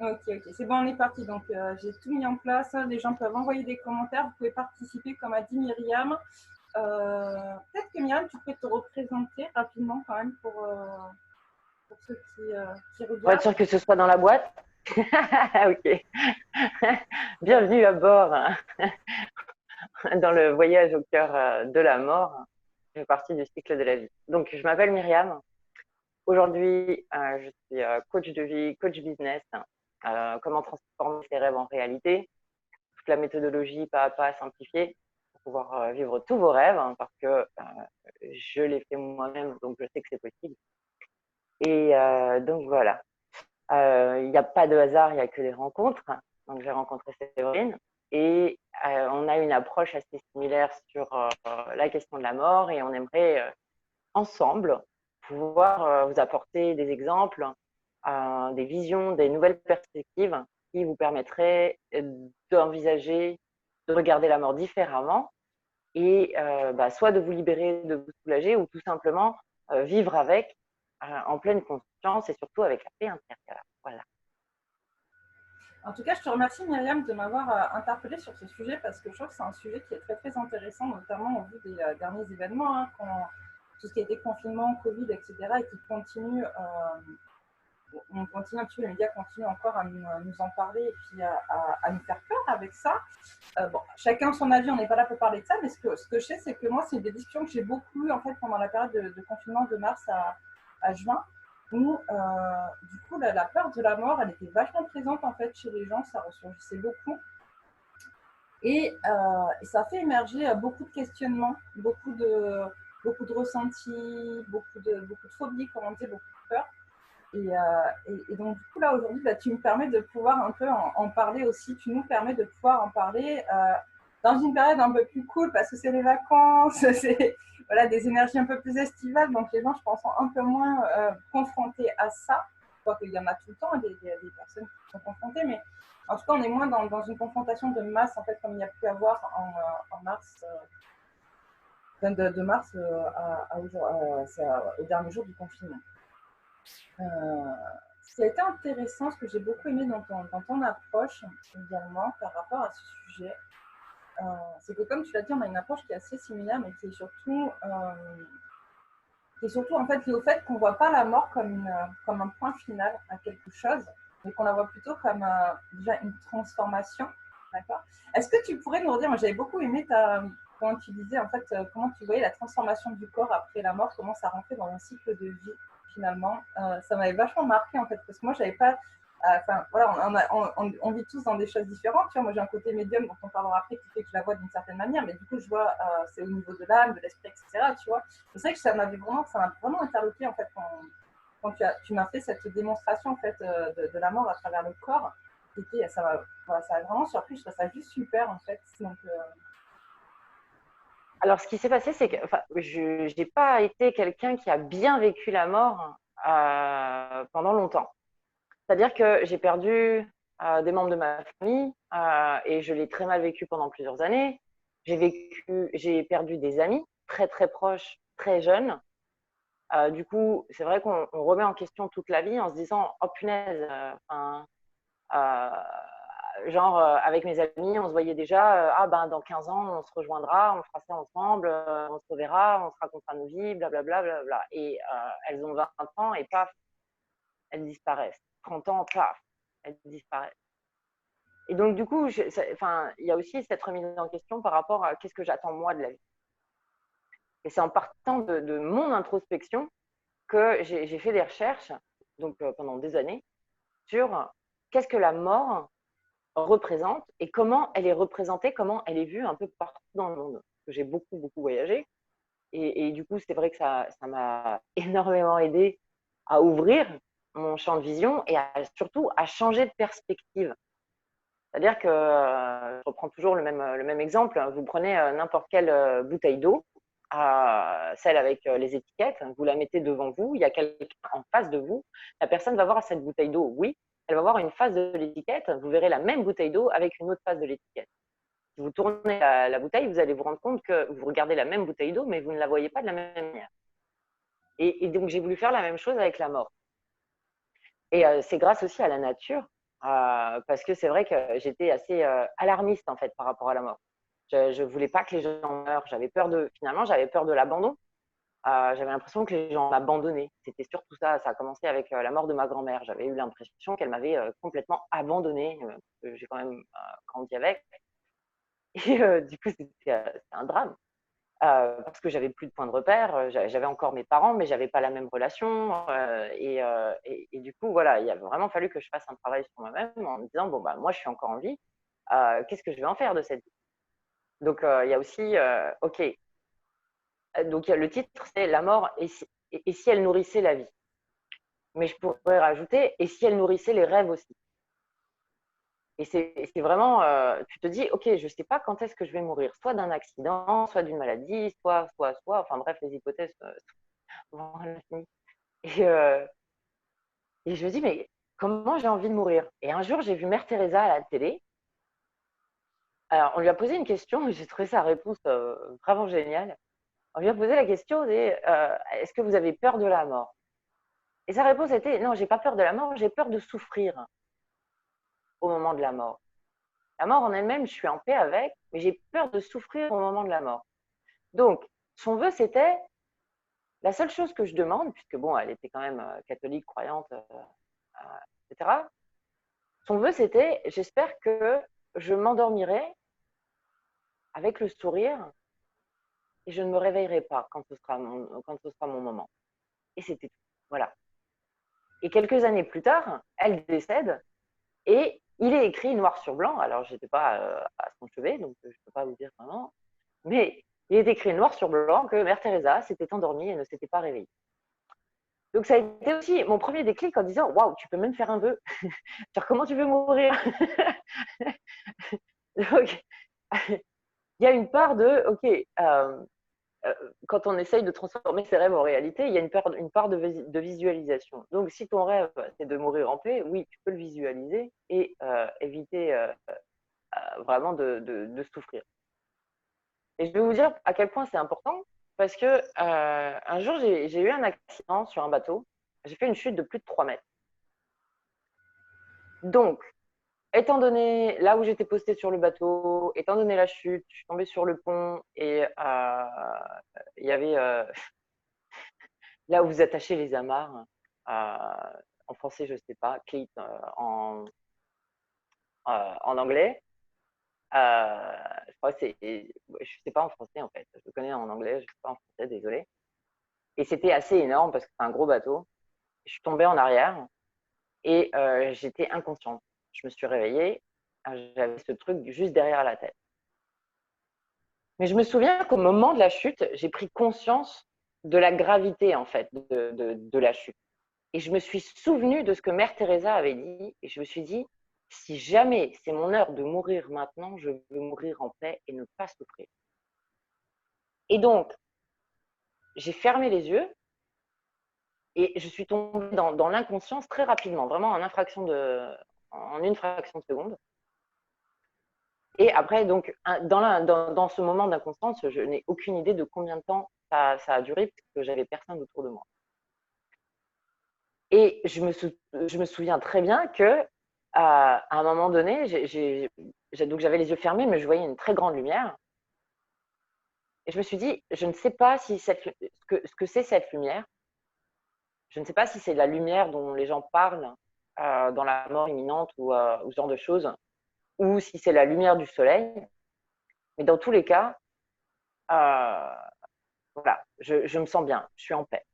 Ok, ok, c'est bon, on est parti. Donc, j'ai tout mis en place. Les gens peuvent envoyer des commentaires. Vous pouvez participer, comme a dit Myriam. Peut-être que Myriam, tu peux te représenter rapidement quand même pour ceux qui Pour être regardent. sûr que ce soit dans la boîte. Ok. Bienvenue à bord dans le voyage au cœur de la mort. Je fais partie du cycle de la vie. Donc, je m'appelle Myriam. Aujourd'hui, je suis coach de vie, coach business. Comment transformer ses rêves en réalité. Toute la méthodologie pas à pas simplifiée pour pouvoir vivre tous vos rêves, hein, parce que je l'ai fait moi-même, donc je sais que c'est possible. Et donc voilà. Il n'y a pas de hasard, il n'y a que des rencontres. Donc j'ai rencontré Séverine et on a une approche assez similaire sur la question de la mort et on aimerait ensemble pouvoir vous apporter des exemples, des visions, des nouvelles perspectives qui vous permettraient d'envisager, de regarder la mort différemment et soit de vous libérer, de vous soulager ou tout simplement vivre avec en pleine conscience et surtout avec la paix intérieure. Voilà. En tout cas, je te remercie Myriam de m'avoir interpellée sur ce sujet parce que je trouve que c'est un sujet qui est très très intéressant, notamment au vu des derniers événements, hein, tout ce qui a été confinement, Covid, etc., et qui continue, on continue un petit peu, les médias continuent encore à nous en parler et puis à nous faire peur avec ça. Bon, chacun son avis, on n'est pas là pour parler de ça, mais ce que je sais, c'est que moi, c'est des discussions que j'ai beaucoup eues en fait, pendant la période de confinement de mars à juin, où du coup, la peur de la mort, elle était vachement présente en fait chez les gens, ça ressurgissait beaucoup. Et ça a fait émerger beaucoup de questionnements, beaucoup de ressentis, beaucoup de phobies, comme on dit, beaucoup de peur. Et donc, du coup, là, aujourd'hui, bah, tu me permets de pouvoir un peu en parler aussi. Tu nous permets de pouvoir en parler dans une période un peu plus cool parce que c'est les vacances, c'est voilà, des énergies un peu plus estivales. Donc, les gens, je pense, sont un peu moins confrontés à ça. Je crois qu'il y en a tout le temps, des personnes qui sont confrontées, mais en tout cas, on est moins dans une confrontation de masse, en fait, comme il y a pu avoir en mars, de mars au dernier jour du confinement. Ce qui a été intéressant, ce que j'ai beaucoup aimé dans ton approche également par rapport à ce sujet, c'est que comme tu l'as dit, on a une approche qui est assez similaire, mais qui est surtout en fait liée au fait qu'on ne voit pas la mort comme un point final à quelque chose, mais qu'on la voit plutôt comme déjà une transformation. D'accord. Est-ce que tu pourrais nous redire, moi j'avais beaucoup aimé comment tu disais en fait, comment tu voyais la transformation du corps après la mort, comment ça rentrait dans un cycle de vie finalement. Ça m'avait vachement marqué en fait, parce que moi j'avais pas. Enfin, voilà, on vit tous dans des choses différentes. Tu vois, moi j'ai un côté médium dont on parlera après qui fait que je la vois d'une certaine manière, mais du coup je vois, c'est au niveau de l'âme, de l'esprit, etc. Tu vois, c'est vrai que ça m'a vraiment interloqué en fait quand tu m'as fait cette démonstration en fait de la mort à travers le corps. Voilà, ça m'a vraiment surpris. Je trouve ça juste super en fait. Donc, Alors, ce qui s'est passé, c'est que je n'ai pas été quelqu'un qui a bien vécu la mort pendant longtemps. C'est-à-dire que j'ai perdu des membres de ma famille et je l'ai très mal vécu pendant plusieurs années. J'ai perdu des amis très très proches, très jeunes. Du coup, c'est vrai qu'on remet en question toute la vie en se disant, oh punaise, euh, genre avec mes amis, on se voyait déjà, ah ben dans 15 ans, on se rejoindra, on fera ça ensemble, on se reverra, on se racontera nos vies, blablabla. Bla, bla, bla. Et elles ont 20 ans et paf, elles disparaissent. 30 ans, paf, elles disparaissent. Et donc du coup, il y a aussi cette remise en question par rapport à qu'est-ce que j'attends moi de la vie. Et c'est en partant de mon introspection que j'ai fait des recherches, donc pendant des années, sur qu'est-ce que la mort représente et comment elle est représentée, comment elle est vue un peu partout dans le monde. J'ai beaucoup, beaucoup voyagé et du coup, c'est vrai que ça m'a énormément aidé à ouvrir mon champ de vision et surtout à changer de perspective. C'est-à-dire que, je reprends toujours le même exemple, vous prenez n'importe quelle bouteille d'eau, celle avec les étiquettes, vous la mettez devant vous, il y a quelqu'un en face de vous, la personne va voir cette bouteille d'eau, oui, elle va voir une face de l'étiquette, vous verrez la même bouteille d'eau avec une autre face de l'étiquette. Si vous tournez la bouteille, vous allez vous rendre compte que vous regardez la même bouteille d'eau, mais vous ne la voyez pas de la même manière. Et donc, j'ai voulu faire la même chose avec la mort. Et c'est grâce aussi à la nature parce que c'est vrai que j'étais assez alarmiste en fait par rapport à la mort. Je voulais pas que les gens meurent. Finalement, j'avais peur de l'abandon. J'avais l'impression que les gens m'abandonnaient. C'était surtout ça. Ça a commencé avec la mort de ma grand-mère. J'avais eu l'impression qu'elle m'avait complètement abandonnée. J'ai quand même grandi avec. Et du coup, c'était un drame. Parce que j'avais plus de point de repère. J'avais encore mes parents, mais j'avais pas la même relation. Et du coup, voilà, il a vraiment fallu que je fasse un travail sur moi-même en me disant, bon, bah, moi, je suis encore en vie. Qu'est-ce que je vais en faire de cette vie? Donc, il y a aussi, OK. Donc, le titre, c'est La mort et si elle nourrissait la vie? Mais je pourrais rajouter, et si elle nourrissait les rêves aussi? Et c'est vraiment, tu te dis, OK, je ne sais pas quand est-ce que je vais mourir, soit d'un accident, soit d'une maladie, enfin bref, les hypothèses vont à l'infini. Et, euh, et je me dis, mais comment j'ai envie de mourir? Et un jour, j'ai vu Mère Teresa à la télé. Alors, on lui a posé une question et j'ai trouvé sa réponse vraiment géniale. On lui a posé la question, est-ce que vous avez peur de la mort? Et sa réponse était, non, j'ai pas peur de la mort, j'ai peur de souffrir au moment de la mort. La mort en elle-même, je suis en paix avec, mais j'ai peur de souffrir au moment de la mort. Donc, son vœu, c'était la seule chose que je demande, puisque bon, elle était quand même catholique, croyante, etc. Son vœu, c'était j'espère que je m'endormirai avec le sourire et je ne me réveillerai pas quand quand ce sera mon moment. Et c'était tout. Voilà. Et quelques années plus tard, elle décède et il est écrit noir sur blanc. Alors, je n'étais pas à son chevet, donc je ne peux pas vous dire vraiment. Mais il est écrit noir sur blanc que Mère Teresa s'était endormie et ne s'était pas réveillée. Donc, ça a été aussi mon premier déclic en disant waouh, tu peux même faire un vœu. Genre, comment tu veux mourir? Donc, il y a une part de ok, quand on essaye de transformer ses rêves en réalité, il y a une part de visualisation. Donc, si ton rêve, c'est de mourir en paix, oui, tu peux le visualiser et éviter vraiment de souffrir. Et je vais vous dire à quel point c'est important parce que un jour, j'ai eu un accident sur un bateau. J'ai fait une chute de plus de 3 mètres. Donc, étant donné là où j'étais postée sur le bateau, étant donné la chute, je suis tombée sur le pont et il y avait là où vous attachez les amarres. En français, je ne sais pas, clit en anglais. Je crois que je sais pas en français en fait. Je le connais en anglais, je ne sais pas en français, désolé. Et c'était assez énorme parce que c'est un gros bateau. Je suis tombée en arrière et j'étais inconsciente. Je me suis réveillée, j'avais ce truc juste derrière la tête. Mais je me souviens qu'au moment de la chute, j'ai pris conscience de la gravité en fait de la chute. Et je me suis souvenue de ce que Mère Teresa avait dit et je me suis dit, si jamais c'est mon heure de mourir maintenant, je veux mourir en paix et ne pas souffrir. Et donc, j'ai fermé les yeux et je suis tombée dans l'inconscience très rapidement, vraiment en une fraction de seconde. Et après, donc, dans ce moment d'inconscience, je n'ai aucune idée de combien de temps ça a duré, puisque j'avais personne autour de moi. Et je me souviens très bien que à un moment donné, donc j'avais les yeux fermés, mais je voyais une très grande lumière. Et je me suis dit, je ne sais pas si ce que c'est cette lumière. Je ne sais pas si c'est la lumière dont les gens parlent dans la mort imminente ou ce genre de choses, ou si c'est la lumière du soleil. Mais dans tous les cas, voilà, je me sens bien, je suis en paix.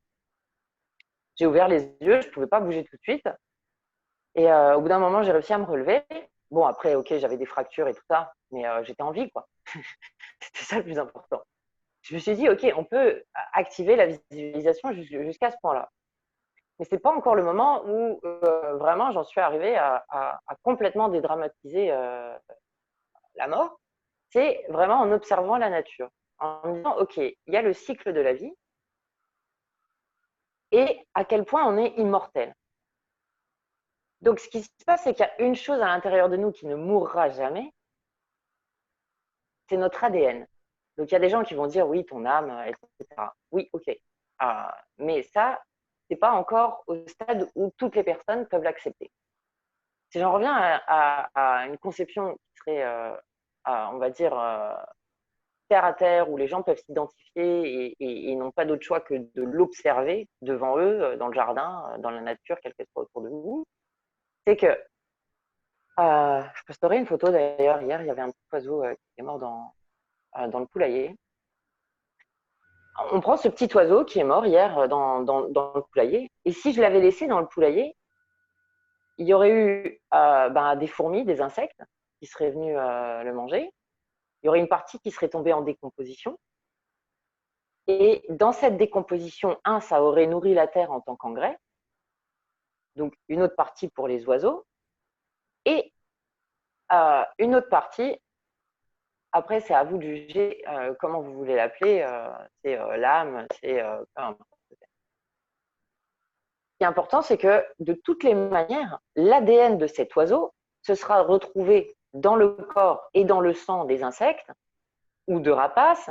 J'ai ouvert les yeux, je ne pouvais pas bouger tout de suite. Et au bout d'un moment, j'ai réussi à me relever. Bon, après, ok, j'avais des fractures et tout ça, mais j'étais en vie, quoi. C'était ça le plus important. Je me suis dit, ok, on peut activer la visualisation jusqu'à ce point-là. Mais ce n'est pas encore le moment où vraiment j'en suis arrivée à complètement dédramatiser la mort. C'est vraiment en observant la nature, en me disant, ok, il y a le cycle de la vie et à quel point on est immortel. Donc, ce qui se passe, c'est qu'il y a une chose à l'intérieur de nous qui ne mourra jamais, c'est notre ADN. Donc, il y a des gens qui vont dire, oui, ton âme, etc. Oui, ok. Mais ça, c'est pas encore au stade où toutes les personnes peuvent l'accepter. Si j'en reviens à une conception qui serait, on va dire, terre à terre, où les gens peuvent s'identifier et n'ont pas d'autre choix que de l'observer devant eux, dans le jardin, dans la nature, quelle qu'elle soit autour de vous, c'est que, je posterai une photo d'ailleurs, hier, il y avait un petit oiseau qui est mort dans le poulailler. On prend ce petit oiseau qui est mort hier dans le poulailler, et si je l'avais laissé dans le poulailler, il y aurait eu des fourmis, des insectes qui seraient venus le manger. Il y aurait une partie qui serait tombée en décomposition. Et dans cette décomposition, ça aurait nourri la terre en tant qu'engrais. Donc, une autre partie pour les oiseaux. Et une autre partie, après, c'est à vous de juger comment vous voulez l'appeler. C'est l'âme, c'est peu importe. Ce qui est important, c'est que de toutes les manières, l'ADN de cet oiseau se sera retrouvé dans le corps et dans le sang des insectes ou de rapaces.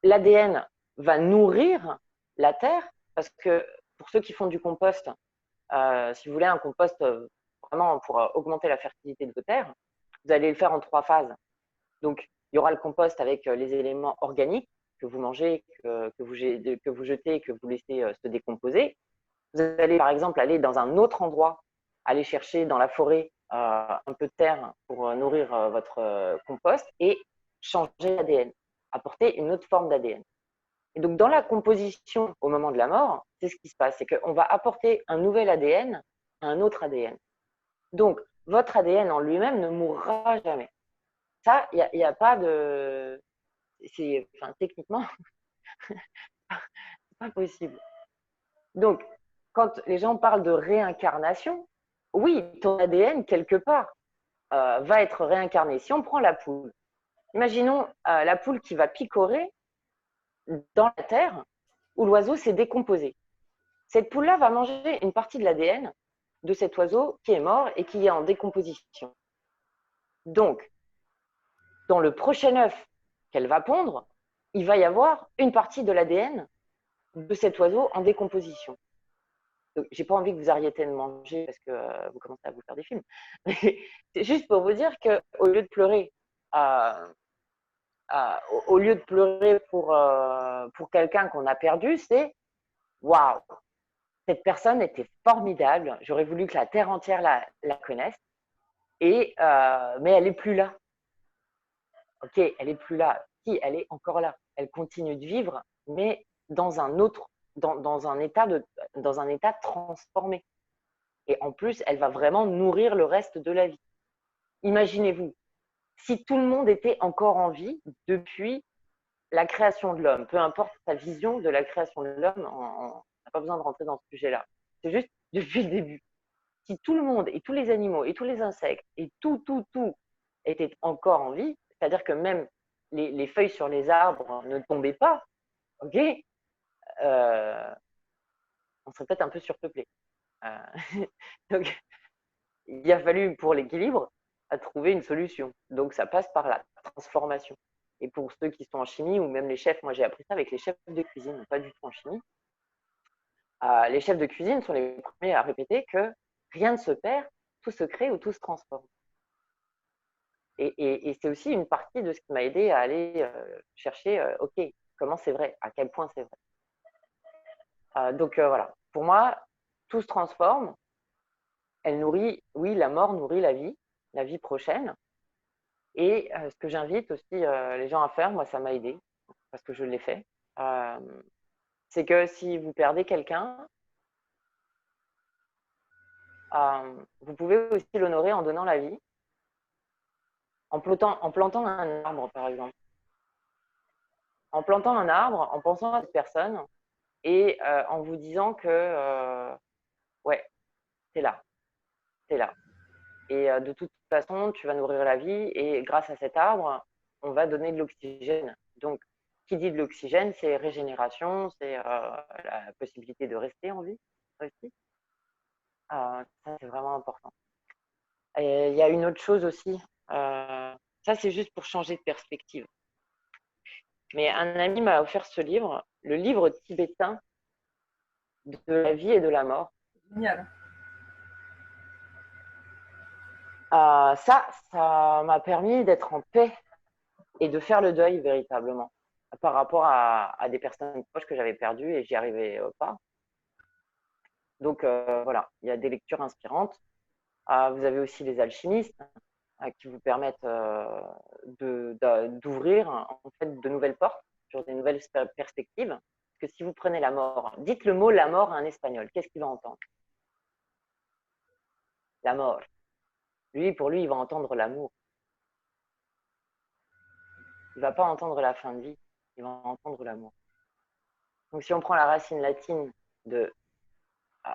L'ADN va nourrir la terre, parce que pour ceux qui font du compost, si vous voulez un compost vraiment pour augmenter la fertilité de vos terres, vous allez le faire en 3 phases. Donc, il y aura le compost avec les éléments organiques que vous mangez, que vous jetez, que vous laissez se décomposer. Vous allez par exemple aller dans un autre endroit, aller chercher dans la forêt un peu de terre pour nourrir votre compost et changer l'ADN, apporter une autre forme d'ADN. Et donc, dans la composition au moment de la mort, c'est ce qui se passe, c'est qu'on va apporter un nouvel ADN à un autre ADN. Donc, votre ADN en lui-même ne mourra jamais. Ça, il n'y a pas de… techniquement, c'est pas possible. Donc, quand les gens parlent de réincarnation, oui, ton ADN, quelque part, va être réincarné. Si on prend la poule, imaginons la poule qui va picorer dans la terre où l'oiseau s'est décomposé. Cette poule-là va manger une partie de l'ADN de cet oiseau qui est mort et qui est en décomposition. Donc, dans le prochain œuf qu'elle va pondre, il va y avoir une partie de l'ADN de cet oiseau en décomposition. J'ai pas envie que vous arrêtiez de manger parce que vous commencez à vous faire des films. C'est juste pour vous dire qu'au lieu de pleurer, au lieu de pleurer pour quelqu'un qu'on a perdu, c'est waouh, cette personne était formidable. J'aurais voulu que la terre entière la connaisse. Mais elle n'est plus là. Ok, elle n'est plus là. Si, elle est encore là. Elle continue de vivre, mais dans un autre, dans un état transformé. Et en plus, elle va vraiment nourrir le reste de la vie. Imaginez-vous, si tout le monde était encore en vie depuis la création de l'homme, peu importe sa vision de la création de l'homme, on n'a pas besoin de rentrer dans ce sujet-là. C'est juste depuis le début. Si tout le monde et tous les animaux et tous les insectes et tout était encore en vie, c'est-à-dire que même les feuilles sur les arbres ne tombaient pas, ok, on serait peut-être un peu surpeuplé. Donc, il a fallu, pour l'équilibre, trouver une solution. Donc, ça passe par la transformation. Et pour ceux qui sont en chimie, ou même les chefs, moi j'ai appris ça avec les chefs de cuisine, pas du tout en chimie. Les chefs de cuisine sont les premiers à répéter que rien ne se perd, tout se crée ou tout se transforme. Et c'est aussi une partie de ce qui m'a aidé à aller chercher, ok, comment c'est vrai, à quel point c'est vrai. Donc voilà, pour moi, tout se transforme. Elle nourrit, oui, la mort nourrit la vie prochaine. Et ce que j'invite aussi les gens à faire, moi ça m'a aidé, parce que je l'ai fait, c'est que si vous perdez quelqu'un, vous pouvez aussi l'honorer en donnant la vie, en plantant un arbre, par exemple. En plantant un arbre, en pensant à cette personne et en vous disant que, ouais, t'es là, t'es là. Et de toute façon, tu vas nourrir la vie et grâce à cet arbre, on va donner de l'oxygène. Donc, qui dit de l'oxygène, c'est régénération, c'est la possibilité de rester en vie aussi. Ça, c'est vraiment important. Et il y a une autre chose aussi. Ça, c'est juste pour changer de perspective. Mais un ami m'a offert ce livre, le livre tibétain de la vie et de la mort. Génial. Ça m'a permis d'être en paix et de faire le deuil véritablement par rapport à des personnes proches que j'avais perdues et j'y arrivais pas. Donc voilà, il y a des lectures inspirantes. Vous avez aussi les alchimistes qui vous permettent d'ouvrir en fait de nouvelles portes sur des nouvelles perspectives. Parce que si vous prenez la mort, dites le mot la mort à un espagnol, qu'est-ce qu'il va entendre? La mort. Lui, pour lui, il va entendre l'amour. Il ne va pas entendre la fin de vie, il va entendre l'amour. Donc si on prend la racine latine de, euh,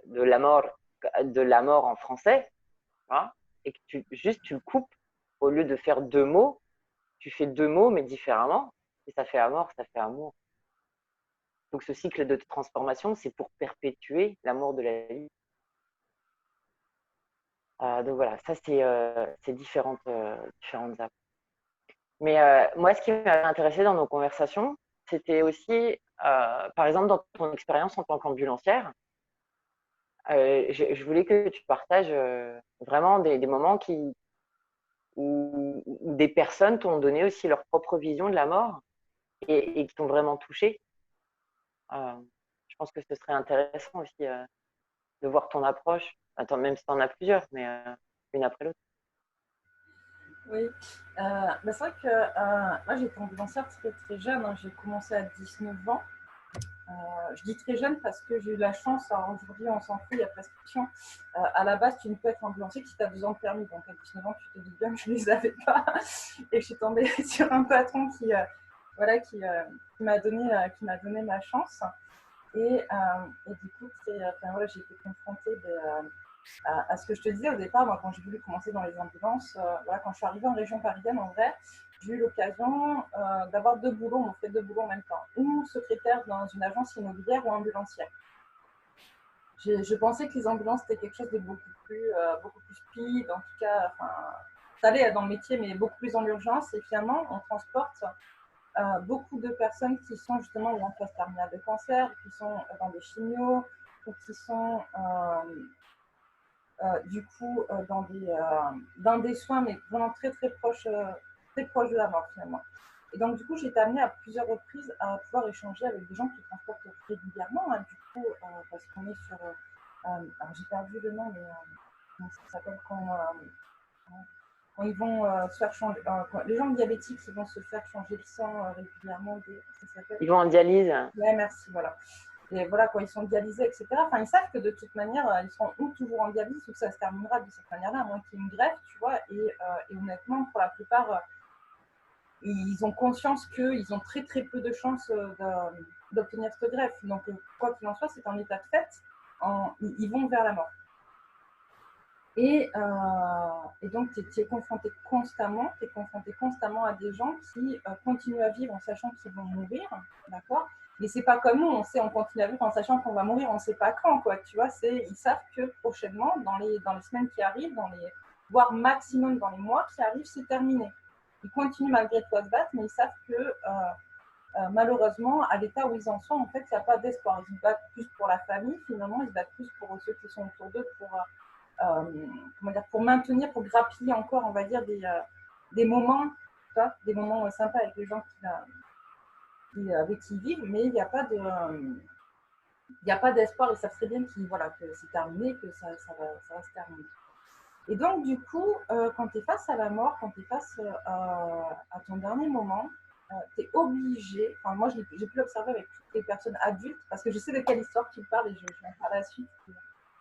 de, la, mort, de la mort en français, hein, et que tu le coupes, au lieu de faire deux mots, tu fais deux mots mais différemment, et ça fait amour, ça fait amour. Donc ce cycle de transformation, c'est pour perpétuer l'amour de la vie. Donc voilà, ça c'est différentes approches. Mais moi, ce qui m'a intéressé dans nos conversations, c'était aussi, par exemple, dans ton expérience en tant qu'ambulancière, je voulais que tu partages vraiment des moments où des personnes t'ont donné aussi leur propre vision de la mort et qui t'ont vraiment touché. Euh, je pense que ce serait intéressant aussi de voir ton approche. Attends, même si tu en as plusieurs, mais une après l'autre. Oui, c'est vrai que moi j'étais ambulancière très très jeune, hein. J'ai commencé à 19 ans. Je dis très jeune parce que j'ai eu la chance, aujourd'hui on s'en fout, il y a prescription. À la base, tu ne peux être ambulancier que si tu as 2 ans de permis. Donc à 19 ans, tu te dis bien que je ne les avais pas. Et je suis tombée sur un patron voilà, qui m'a donné ma chance. Et du coup, voilà, j'ai été confrontée à ce que je te disais au départ. Moi, quand j'ai voulu commencer dans les ambulances, voilà, quand je suis arrivée en région parisienne, en vrai, j'ai eu l'occasion d'avoir 2 boulots. On fait 2 boulots en même temps, ou secrétaire dans une agence immobilière ou ambulancière. Je pensais que les ambulances c'était quelque chose de beaucoup plus speed, en tout cas, enfin, ça allait dans le métier, mais beaucoup plus en urgence. Et finalement, on transporte beaucoup de personnes qui sont justement en phase terminale de cancer, qui sont dans des chimios, ou qui sont du coup dans des soins, mais vraiment très très proches de la mort finalement. Et donc du coup, j'ai été amenée à plusieurs reprises à pouvoir échanger avec des gens qui transportent régulièrement, hein, du coup, parce qu'on est sur... alors j'ai perdu le nom, mais comment ça s'appelle quand ils vont se faire changer... les gens diabétiques, ils vont se faire changer le sang régulièrement. Ça s'appelle... Ils vont en dialyse. Ouais, merci, voilà. Et voilà, quand ils sont dialysés, etc. Enfin, ils savent que de toute manière, ils seront ou toujours en dialyse ou que ça se terminera de cette manière-là, à moins qu'il y ait une greffe, tu vois. Et honnêtement, pour la plupart, ils ont conscience qu'ils ont très très peu de chances d'obtenir cette greffe. Donc, quoi qu'il en soit, c'est un état de fait. Ils vont vers la mort. Et donc, tu es confronté constamment à des gens qui continuent à vivre en sachant qu'ils vont mourir, d'accord. Mais c'est pas comme nous, on sait, on continue à vivre en sachant qu'on va mourir, on sait pas quand, quoi, tu vois. Ils savent que prochainement, dans les semaines qui arrivent, voire maximum dans les mois qui arrivent, c'est terminé. Ils continuent malgré tout à se battre, mais ils savent que malheureusement, à l'état où ils en sont, en fait, il n'y a pas d'espoir. Ils se battent plus pour la famille, finalement, ils se battent plus pour ceux qui sont autour d'eux, comment dire, pour maintenir, pour grappiller encore, on va dire, des moments, des moments sympas avec les gens avec qui ils vivent, mais il n'y a pas de, il n'y a pas d'espoir. Ils savent très bien voilà, que c'est terminé, que ça va se terminer. Et donc, du coup, quand tu es face à la mort, quand tu es face à ton dernier moment, tu es obligé, enfin, moi j'ai pu l'observer avec toutes les personnes adultes, parce que je sais de quelle histoire tu parles et je vais en parler à la suite,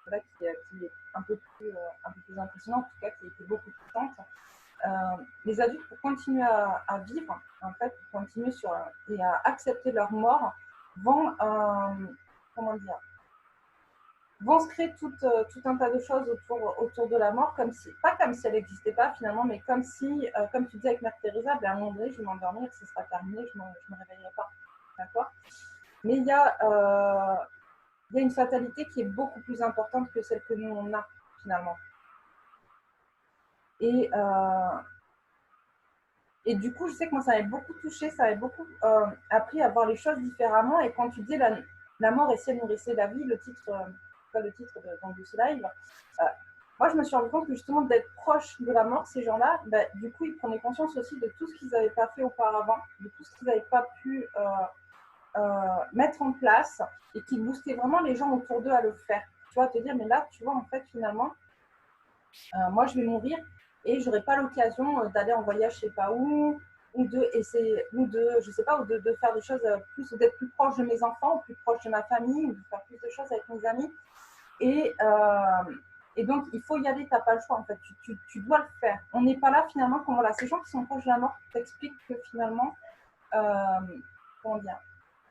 voilà, qui est un peu plus impressionnante, en tout cas qui était beaucoup plus touchante. Les adultes, pour continuer à vivre, en fait, pour continuer et à accepter leur mort, vont, comment dire, vont se créer tout un tas de choses autour de la mort, pas comme si elle n'existait pas finalement, mais comme si, comme tu disais avec Mère Teresa, à un moment donné, je vais m'endormir, ce sera terminé, je ne me réveillerai pas. D'accord. Mais il y a une fatalité qui est beaucoup plus importante que celle que nous, on a finalement. Et du coup, je sais que moi, ça m'avait beaucoup touché, ça m'avait beaucoup appris à voir les choses différemment. Et quand tu dis la mort et si elle nourrissait la vie, le titre d'Angus Live, moi, je me suis rendu compte que justement d'être proche de la mort, ces gens-là, bah, du coup, ils prenaient conscience aussi de tout ce qu'ils n'avaient pas fait auparavant, de tout ce qu'ils n'avaient pas pu mettre en place et qui boostaient vraiment les gens autour d'eux à le faire. Tu vois, te dire, mais là, tu vois, en fait, finalement, moi, je vais mourir et je n'aurai pas l'occasion d'aller en voyage, je ne sais pas où, ou de essayer, ou de, je sais pas, ou de faire des choses plus, d'être plus proche de mes enfants, ou plus proche de ma famille, ou de faire plus de choses avec mes amis. Et, euh, et donc, il faut y aller, tu n'as pas le choix, en fait, tu dois le faire. On n'est pas là, finalement, quand voilà, ces gens qui sont proches de la mort t'expliquent que finalement, comment dire,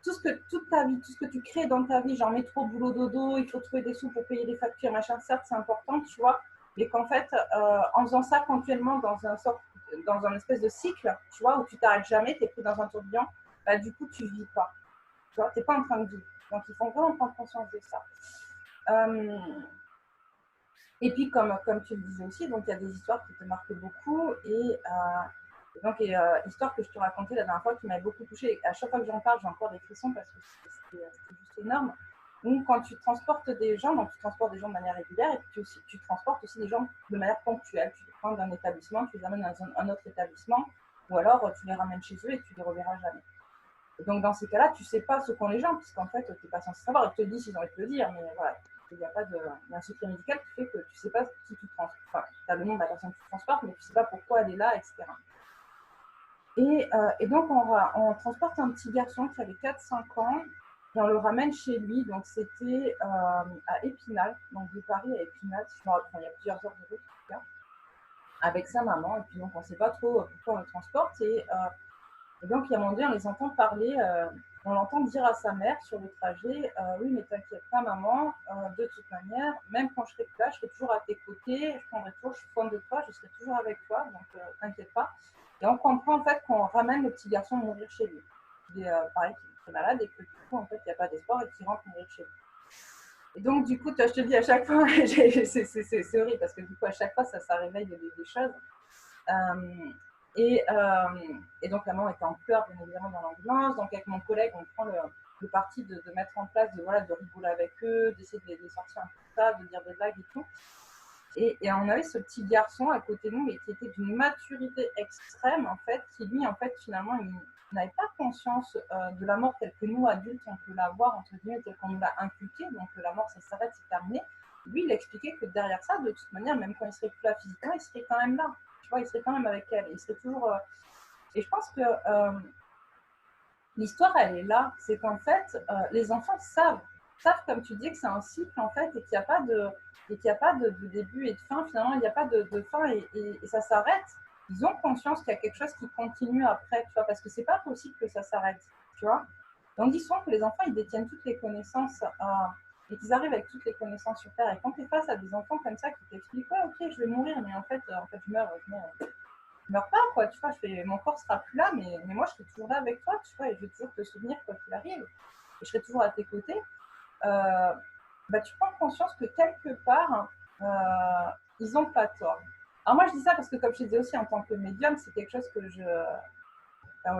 toute ta vie, tout ce que tu crées dans ta vie, genre métro, boulot, dodo, il faut trouver des sous pour payer les factures, machin, certes, c'est important, tu vois, mais qu'en fait, en faisant ça continuellement dans un espèce de cycle, tu vois, où tu t'arrêtes jamais, tu es pris dans un tourbillon, bah, du coup, tu vis pas, tu vois, tu n'es pas en train de vivre. Donc, il faut vraiment prendre conscience de ça. Et puis, comme tu le disais aussi, donc il y a des histoires qui te marquent beaucoup histoire que je te racontais la dernière fois qui m'avait beaucoup touchée. À chaque fois que j'en parle, j'ai encore des frissons parce que c'était juste énorme. Donc, quand tu transportes des gens, donc tu transportes des gens de manière régulière et puis tu transportes aussi des gens de manière ponctuelle. Tu les prends d'un établissement, tu les amènes dans un autre établissement ou alors tu les ramènes chez eux et tu les reverras jamais. Et donc, dans ces cas-là, tu ne sais pas ce qu'ont les gens, puisqu'en fait, tu n'es pas censé savoir. Ils te le disent, ils ont envie de te le dire, mais voilà, il y a pas de. Il y a un secret médical qui fait que tu ne sais pas qui tu transportes. Enfin, tu as le nom de la personne que tu transportes, mais tu ne sais pas pourquoi elle est là, etc. Et donc, on transporte un petit garçon qui avait 4-5 ans, et on le ramène chez lui. Donc, c'était à Épinal, donc de Paris à Épinal, si je me rappelle, il y a plusieurs heures de route, en tout cas, avec sa maman. Et puis, donc, on ne sait pas trop pourquoi on le transporte. Et donc, il y a un moment donné, on les entend parler, on l'entend dire à sa mère sur le trajet, oui, mais t'inquiète pas, maman, de toute manière, même quand je serai plus là, je serai toujours à tes côtés, je prendrai toujours soin de toi, je serai toujours avec toi, donc t'inquiète pas. Et on comprend en fait qu'on ramène le petit garçon mourir chez lui. Il est pareil, qu'il est très malade et que du coup, en fait, il n'y a pas d'espoir et qu'il rentre mourir chez lui. Et donc, du coup, toi, je te dis à chaque fois, c'est horrible parce que du coup, à chaque fois, ça réveille des choses. Euh, et, euh, et donc la maman était en pleurs, bien évidemment, dans l'ambulance. Donc avec mon collègue, on prend le parti de mettre en place, de rigoler avec eux, d'essayer de les sortir un peu de ça, de dire des blagues et tout. Et on avait ce petit garçon à côté de nous, mais qui était d'une maturité extrême, en fait, qui lui, en fait, finalement, il n'avait pas conscience de la mort telle que nous, adultes, on peut la voir, entre guillemets, telle qu'on nous l'a inculquée. Donc la mort, ça s'arrête, c'est terminé. Lui, il expliquait que derrière ça, de toute manière, même quand il serait plus là physiquement, il serait quand même là. Tu vois, il serait quand même avec elle. Il serait toujours. Et je pense que l'histoire, elle est là. C'est qu'en fait, les enfants savent, comme tu dis, que c'est un cycle, en fait, et qu'il n'y a pas de début et de fin. Finalement, il n'y a pas de fin et ça s'arrête. Ils ont conscience qu'il y a quelque chose qui continue après, tu vois, parce que c'est pas possible que ça s'arrête, tu vois. Et on dit souvent que les enfants, ils détiennent toutes les connaissances et qu'ils arrivent avec toutes les connaissances sur Terre. Et quand tu es face à des enfants comme ça qui t'expliquent, ouais, ok, je vais mourir, mais en fait je meurs pas, quoi, tu vois, mon corps sera plus là, mais moi, je serai toujours là avec toi, tu vois, et je vais toujours te souvenir quoi qu'il arrive, et je serai toujours à tes côtés. Bah, tu prends conscience que quelque part, ils n'ont pas tort. Alors moi, je dis ça parce que, comme je te disais aussi, en tant que médium, c'est quelque chose que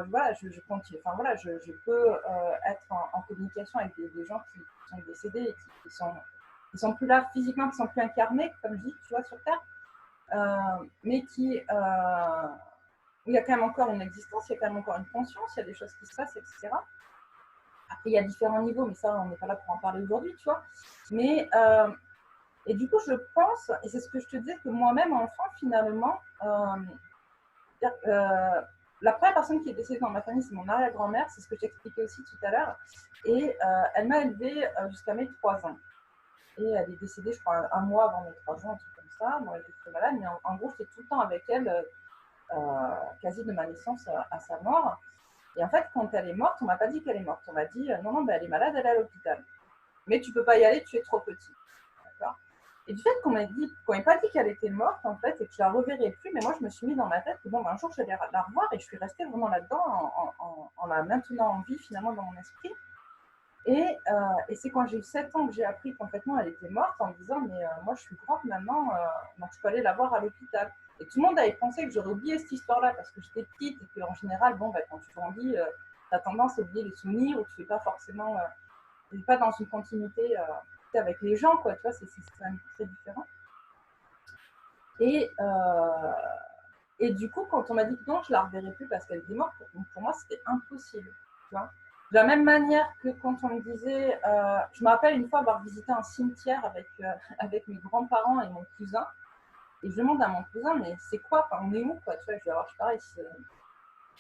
voilà, je continue, enfin voilà, je peux être en communication avec des gens qui sont décédés et qui sont plus là physiquement, qui sont plus incarnés, comme je dis, tu vois, sur Terre, mais où il y a quand même encore une existence, il y a quand même encore une conscience, il y a des choses qui se passent, etc. Après, il y a différents niveaux, mais ça, on n'est pas là pour en parler aujourd'hui, tu vois. Mais, et du coup, je pense, et c'est ce que je te disais, que moi-même, enfant, finalement, la première personne qui est décédée dans ma famille, c'est mon arrière-grand-mère, c'est ce que j'expliquais aussi tout à l'heure, et elle m'a élevée jusqu'à mes 3 ans. Et elle est décédée, je crois, un mois avant mes 3 ans, un truc comme ça. Bon, elle était très malade, mais en gros, j'étais tout le temps avec elle, quasi de ma naissance à sa mort. Et en fait, quand elle est morte, on m'a pas dit qu'elle est morte. On m'a dit, non, non, ben, elle est malade, elle est à l'hôpital. Mais tu peux pas y aller, tu es trop petit. D'accord. Et du fait qu'on m'ait pas dit qu'elle était morte, en fait, et que je la reverrai plus, mais moi, je me suis mis dans ma tête que bon, ben, un jour, j'allais la revoir, et je suis restée vraiment là-dedans, en la maintenant en vie, finalement, dans mon esprit. Et c'est quand j'ai eu 7 ans que j'ai appris complètement qu'elle était morte, en me disant, mais moi, je suis grande maintenant, donc je peux aller la voir à l'hôpital. Et tout le monde avait pensé que j'aurais oublié cette histoire-là parce que j'étais petite et qu'en général, bon, bah, quand tu grandis, tu as tendance à oublier les souvenirs ou tu fais pas forcément, tu n'es pas dans une continuité avec les gens, quoi, tu vois, c'est quand même très différent. Et, et du coup, quand on m'a dit que non, je ne la reverrai plus parce qu'elle était morte, pour moi, c'était impossible. Tu vois, de la même manière que quand on me disait, je me rappelle une fois avoir visité un cimetière avec mes grands-parents et mon cousin, et je demande à mon cousin, mais c'est quoi, enfin, on est où quoi, tu vois, je vais avoir, je pareil,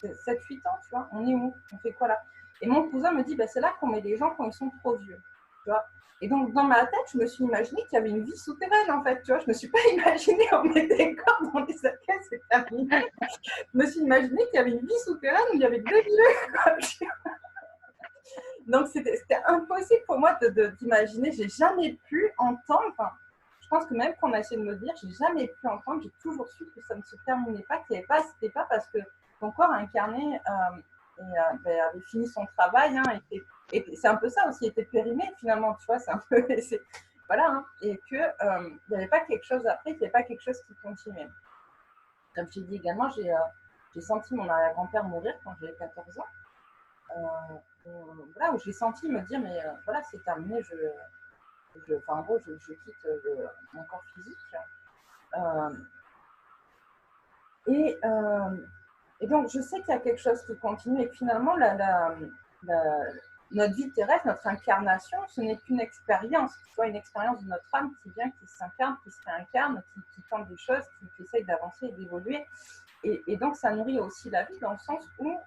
7-8 ans, tu vois, on est où, on fait quoi là? Et mon cousin me dit, bah, c'est là qu'on met les gens quand ils sont trop vieux, tu vois. Et donc, dans ma tête, je me suis imaginé qu'il y avait une vie souterraine, en fait, tu vois. Je me suis pas imaginé on mettait des corps dans des cercueils, c'est terminé. Je me suis imaginé qu'il y avait une vie souterraine où il y avait que des vieux. Donc, c'était impossible pour moi d'imaginer. J'ai jamais pu entendre. Enfin, je pense que même quand on a essayé de me dire, j'ai jamais pu entendre. J'ai toujours su que ça ne se terminait pas, qu'il n'y avait pas, c'était pas parce que ton corps incarné avait fini son travail. Hein, et c'est un peu ça aussi, était périmé finalement. Tu vois, c'est un peu. Voilà. Hein, et qu'il n'y avait pas quelque chose après, qu'il n'y avait pas quelque chose qui continuait. Comme je t'ai dit également, j'ai senti mon arrière-grand-père mourir quand j'avais 14 ans. Voilà, où j'ai senti me dire, mais voilà, c'est terminé, en gros, je quitte mon corps physique. Euh, et, euh, et donc, je sais qu'il y a quelque chose qui continue et que finalement, la, notre vie terrestre, notre incarnation, ce n'est qu'une expérience, soit une expérience de notre âme qui vient, qui s'incarne, qui se réincarne, qui tente des choses, qui essaye d'avancer et d'évoluer. Et donc, ça nourrit aussi la vie dans le sens où,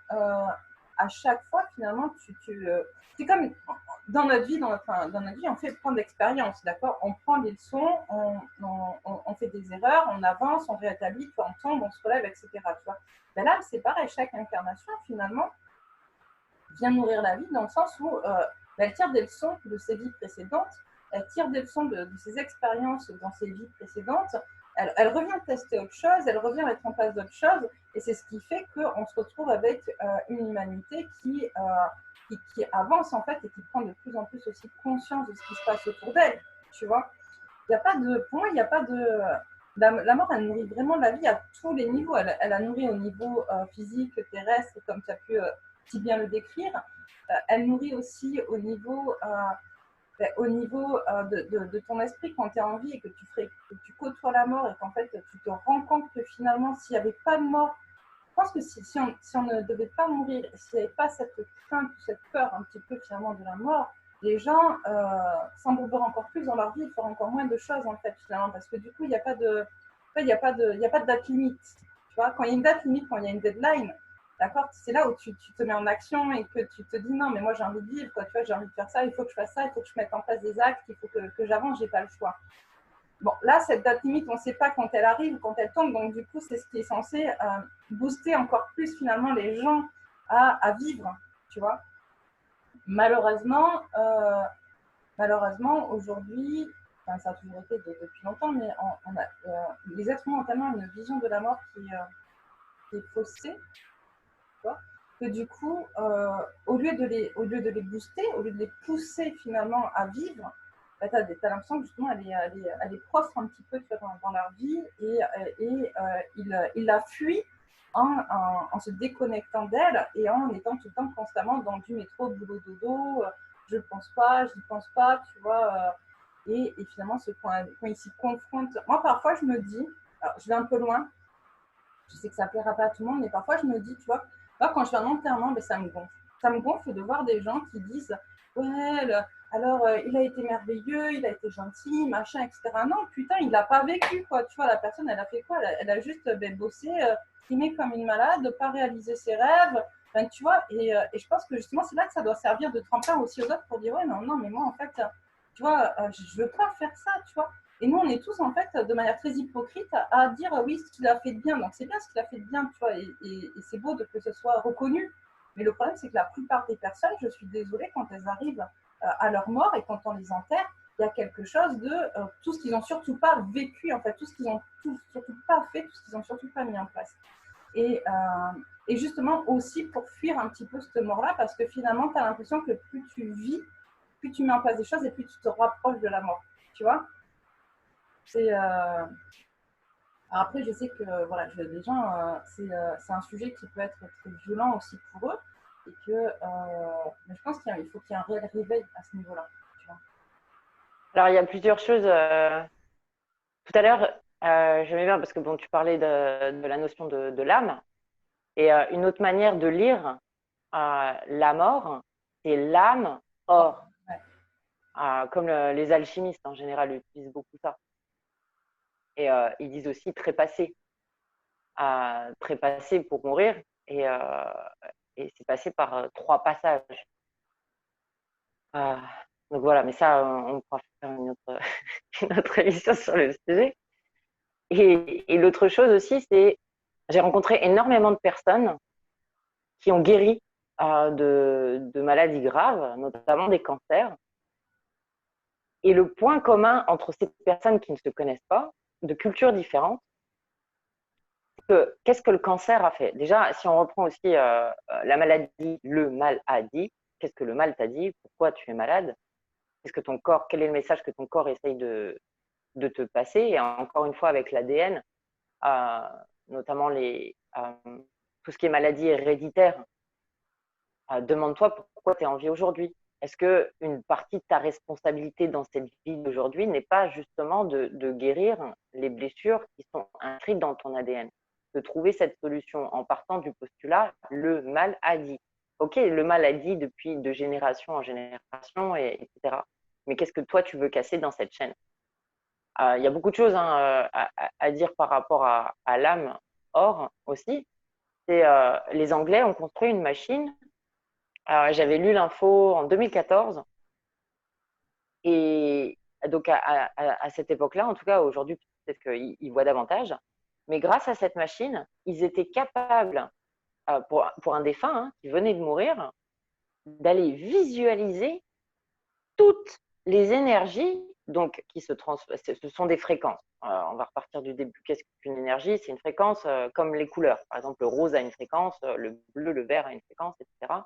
à chaque fois, finalement, c'est comme dans notre vie, dans notre vie, on fait prendre d'expérience, d'accord? On prend des leçons, on fait des erreurs, on avance, on rétablit, on tombe, on se relève, etc. Tu vois? Ben là, c'est pareil, chaque incarnation, finalement, vient nourrir la vie dans le sens où elle tire des leçons de ses vies précédentes, elle tire des leçons de ses expériences dans ses vies précédentes, elle revient tester autre chose, elle revient mettre en place d'autres choses, et c'est ce qui fait qu'on se retrouve avec une humanité qui avance en fait et qui prend de plus en plus aussi conscience de ce qui se passe autour d'elle, tu vois. Il y a pas de, pour moi, il n'y a pas de. La mort, elle nourrit vraiment la vie à tous les niveaux. Elle a nourri au niveau physique, terrestre, comme tu as pu si bien le décrire. Elle nourrit aussi au niveau de ton esprit quand tu es en vie et que tu côtoies la mort et qu'en fait tu te rends compte que finalement, s'il n'y avait pas de mort, je pense que si on ne devait pas mourir, s'il n'y avait pas cette crainte, cette peur un petit peu finalement de la mort, les gens s'embourberaient encore plus dans leur vie et feraient encore moins de choses en fait finalement, parce que du coup il n'y a pas de, il y a pas de date limite. Tu vois, quand il y a une date limite, quand il y a une deadline, d'accord, c'est là où tu te mets en action et que tu te dis non mais moi j'ai envie de vivre, quoi, tu vois, j'ai envie de faire ça, il faut que je fasse ça, il faut que je mette en place des actes, il faut que j'avance, j'ai pas le choix. Bon, là, cette date limite, on ne sait pas quand elle arrive, quand elle tombe. Donc, du coup, c'est ce qui est censé booster encore plus, finalement, les gens à vivre, tu vois. Malheureusement, malheureusement aujourd'hui, enfin, ça a toujours été depuis longtemps, mais les êtres humains ont tellement une vision de la mort qui est faussée, tu vois, que du coup, au lieu de les booster, au lieu de les pousser, finalement, à vivre, bah, tu as l'impression que justement elle est proche un petit peu, tu vois, dans leur vie ils la fuient en se déconnectant d'elle et en étant tout le temps constamment dans du métro, boulot, dodo, je ne pense pas, je n'y pense pas, tu vois. Et finalement, quand ils s'y confrontent, moi parfois je me dis, alors, je vais un peu loin, je sais que ça ne plaira pas à tout le monde, mais parfois je me dis, tu vois, moi, quand je fais un enterrement, ben, ça me gonfle. Ça me gonfle de voir des gens qui disent, ouais, alors il a été merveilleux, il a été gentil, machin, etc. Non, putain, il n'a pas vécu, quoi. Tu vois, la personne, elle a fait quoi? Elle a juste bossé, trimé comme une malade, pas réalisé ses rêves. Enfin, tu vois, et je pense que justement, c'est là que ça doit servir de tremplin aussi aux autres pour dire, ouais, non, non, mais moi, en fait, tu vois, je ne veux pas faire ça, tu vois. Et nous, on est tous, en fait, de manière très hypocrite à dire oui, ce qu'il a fait de bien. Donc, c'est bien ce qu'il a fait de bien, tu vois, et c'est beau que ce soit reconnu. Mais le problème, c'est que la plupart des personnes, je suis désolée, quand elles arrivent à leur mort et quand on les enterre, il y a quelque chose de tout ce qu'ils n'ont surtout pas vécu, en fait, tout ce qu'ils n'ont surtout pas fait, tout ce qu'ils n'ont surtout pas mis en place. Et justement aussi pour fuir un petit peu cette mort-là, parce que finalement, tu as l'impression que plus tu vis, plus tu mets en place des choses et plus tu te rapproches de la mort, tu vois. C'est après, je sais que voilà, les gens, c'est un sujet qui peut être très violent aussi pour eux, et que mais je pense qu'il faut qu'il y ait un réel réveil à ce niveau-là. Tu vois. Alors, il y a plusieurs choses. Tout à l'heure, J'aimais bien parce que bon, tu parlais de la notion de l'âme. Et une autre manière de lire la mort, c'est l'âme or. Ouais. Comme les alchimistes en général utilisent beaucoup ça. Et ils disent aussi trépassé. Trépassé pour mourir. Et c'est passé par 3 passages. Euh, donc voilà, mais ça, on pourra faire une autre émission sur le sujet. Et l'autre chose aussi, c'est j'ai rencontré énormément de personnes qui ont guéri de maladies graves, notamment des cancers. Et le point commun entre ces personnes qui ne se connaissent pas, de cultures différentes, c'est que qu'est-ce que le cancer a fait? Déjà, si on reprend aussi la maladie, le mal a dit, qu'est-ce que le mal t'a dit? Pourquoi tu es malade? Qu'est-ce que ton corps, quel est le message que ton corps essaye de te passer? Et encore une fois, avec l'ADN, notamment tout ce qui est maladie héréditaire, demande-toi pourquoi tu es en vie aujourd'hui. Est-ce qu'une partie de ta responsabilité dans cette vie d'aujourd'hui n'est pas justement de guérir les blessures qui sont inscrites dans ton ADN? De trouver cette solution en partant du postulat, le mal a dit. Ok, le mal a dit depuis de génération en génération, etc. Mais qu'est-ce que toi, tu veux casser dans cette chaîne? Il y a beaucoup de choses à dire par rapport à l'âme. Or, aussi, les Anglais ont construit une machine. J'avais lu l'info en 2014 et donc à cette époque-là, en tout cas aujourd'hui, peut-être qu'ils voient davantage, mais grâce à cette machine, ils étaient capables, pour un défunt qui venait de mourir, d'aller visualiser toutes les énergies donc, qui ce sont des fréquences. On va repartir du début. Qu'est-ce qu'une énergie? C'est une fréquence comme les couleurs. Par exemple, le rose a une fréquence, le bleu, le vert a une fréquence, etc.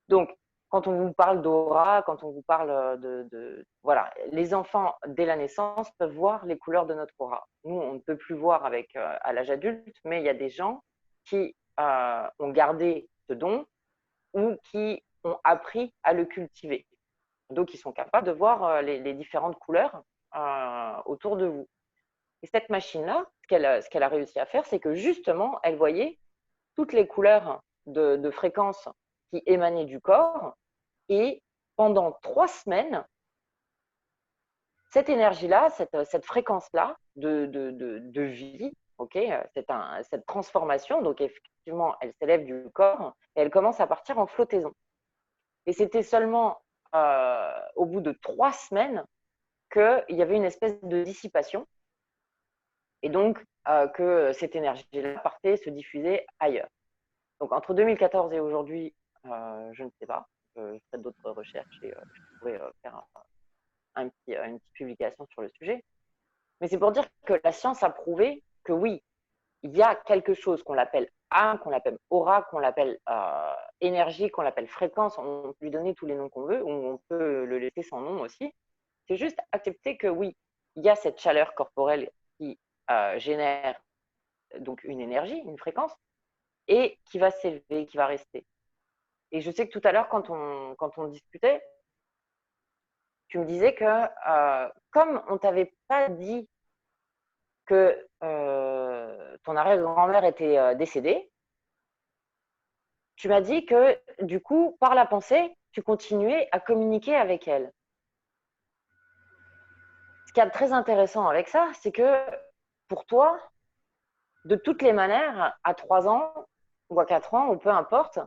Donc, quand on vous parle d'aura, quand on vous parle voilà, les enfants, dès la naissance, peuvent voir les couleurs de notre aura. Nous, on ne peut plus voir à l'âge adulte, mais il y a des gens qui ont gardé ce don ou qui ont appris à le cultiver. Donc, ils sont capables de voir les différentes couleurs autour de vous. Et cette machine-là, ce qu'elle a réussi à faire, c'est que justement, elle voyait toutes les couleurs de fréquences qui émanaient du corps. Et pendant 3 semaines, cette énergie-là, cette fréquence-là de vie, cette transformation, donc effectivement, elle s'élève du corps et elle commence à partir en flottaison. Et c'était seulement au bout de 3 semaines qu'il y avait une espèce de dissipation et donc que cette énergie-là partait se diffuser ailleurs. Donc entre 2014 et aujourd'hui, je ne sais pas, je ferai d'autres recherches et je pourrais faire une petite publication sur le sujet. Mais c'est pour dire que la science a prouvé que oui, il y a quelque chose qu'on l'appelle âme, qu'on l'appelle aura, qu'on l'appelle énergie, qu'on l'appelle fréquence. On peut lui donner tous les noms qu'on veut, ou on peut le laisser sans nom aussi. C'est juste accepter que oui, il y a cette chaleur corporelle qui génère donc une énergie, une fréquence, et qui va s'élever, qui va rester. Et je sais que tout à l'heure, quand on discutait, tu me disais que comme on ne t'avait pas dit que ton arrière-grand-mère était décédée, tu m'as dit que du coup, par la pensée, tu continuais à communiquer avec elle. Ce qui est très intéressant avec ça, c'est que pour toi, de toutes les manières, à 3 ans ou à 4 ans, ou peu importe,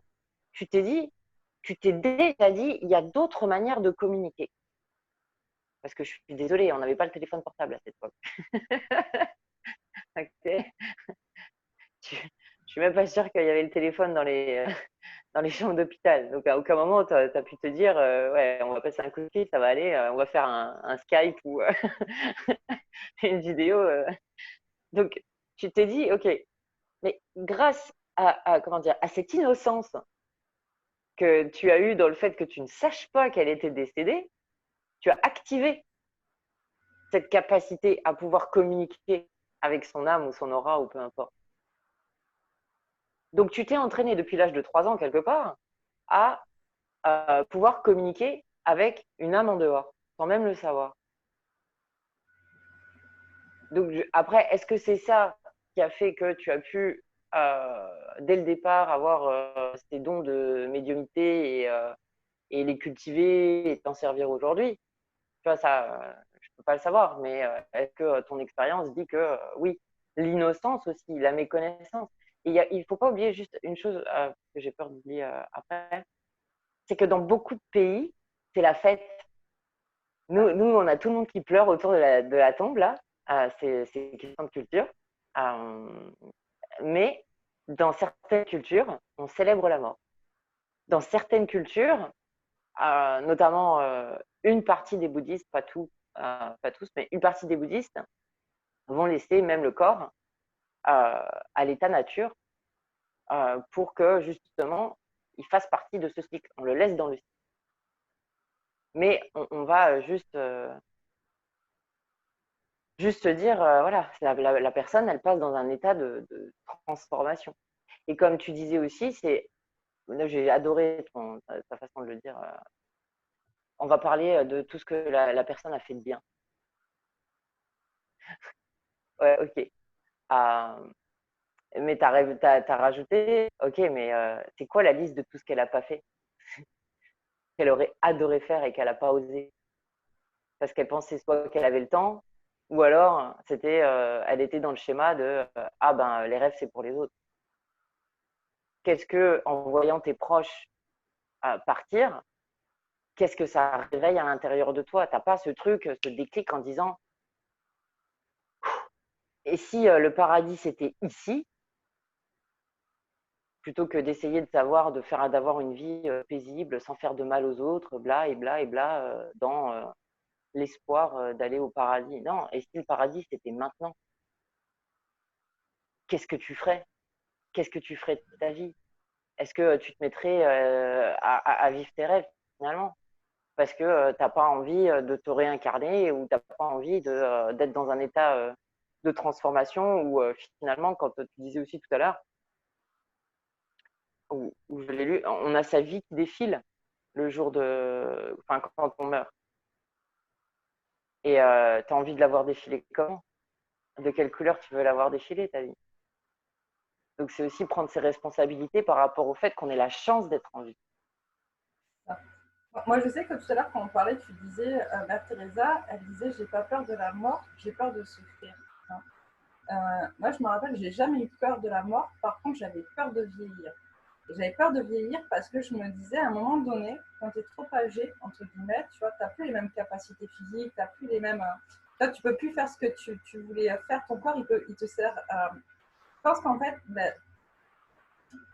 tu t'es déjà dit, il y a d'autres manières de communiquer. Parce que je suis désolée, on n'avait pas le téléphone portable à cette époque. Okay. Je suis même pas sûre qu'il y avait le téléphone dans les chambres d'hôpital. Donc, à aucun moment, tu as pu te dire, ouais, on va passer un coup de fil, ça va aller, on va faire un Skype ou une vidéo. Donc, tu t'es dit, OK, mais grâce comment dire, à cette innocence que tu as eue dans le fait que tu ne saches pas qu'elle était décédée, tu as activé cette capacité à pouvoir communiquer avec son âme ou son aura ou peu importe. Donc, tu t'es entraîné depuis l'âge de 3 ans, quelque part, à pouvoir communiquer avec une âme en dehors, sans même le savoir. Donc, après, est-ce que c'est ça qui a fait que tu as pu, dès le départ, avoir ces dons de médiumnité et les cultiver et t'en servir aujourd'hui? Tu vois, ça, je peux pas le savoir, mais est-ce que ton expérience dit que oui, l'innocence aussi, la méconnaissance. Et il faut pas oublier juste une chose que j'ai peur d'oublier après, c'est que dans beaucoup de pays, c'est la fête. Nous, on a tout le monde qui pleure autour de la tombe, là. C'est une question de culture. Euh, mais dans certaines cultures, on célèbre la mort. Dans certaines cultures, notamment une partie des bouddhistes, pas tous, mais une partie des bouddhistes vont laisser même le corps à l'état nature pour que justement il fasse partie de ce cycle. On le laisse dans le cycle. Mais on va juste se dire, voilà, la personne, elle passe dans un état de transformation. Et comme tu disais aussi, j'ai adoré ta façon de le dire. On va parler de tout ce que la personne a fait de bien. Ouais, ok. Mais tu as rajouté, ok, mais c'est quoi la liste de tout ce qu'elle n'a pas fait, qu'elle aurait adoré faire et qu'elle n'a pas osé? Parce qu'elle pensait soit qu'elle avait le temps, ou alors elle était dans le schéma de ah ben les rêves c'est pour les autres. Qu'est-ce que, en voyant tes proches partir, qu'est-ce que ça réveille à l'intérieur de toi? T'as pas ce truc, ce déclic en disant et si le paradis c'était ici, plutôt que d'essayer de savoir, d'avoir une vie paisible sans faire de mal aux autres, bla et bla et bla, dans l'espoir d'aller au paradis. Non, et si le paradis c'était maintenant, qu'est-ce que tu ferais? Qu'est-ce que tu ferais de ta vie? Est-ce que tu te mettrais à vivre tes rêves finalement? Parce que tu n'as pas envie de te réincarner ou tu n'as pas envie d'être dans un état de transformation où finalement, quand tu disais aussi tout à l'heure, où je l'ai lu, on a sa vie qui défile le jour enfin, quand on meurt. Et tu as envie de l'avoir défilé comment? De quelle couleur tu veux l'avoir défilé ta vie? Donc c'est aussi prendre ses responsabilités par rapport au fait qu'on ait la chance d'être en vie. Moi, je sais que tout à l'heure, quand on parlait, tu disais, Mère Teresa, elle disait, j'ai pas peur de la mort, j'ai peur de souffrir. Hein. Moi, je me rappelle, j'ai jamais eu peur de la mort. Par contre, j'avais peur de vieillir. Et j'avais peur de vieillir parce que je me disais, à un moment donné, quand tu es trop âgé, entre guillemets, tu vois, tu n'as plus les mêmes capacités physiques, tu n'as plus les mêmes. Toi, tu peux plus faire ce que tu voulais faire. Ton corps, il te sert. Je pense qu'en fait, ben,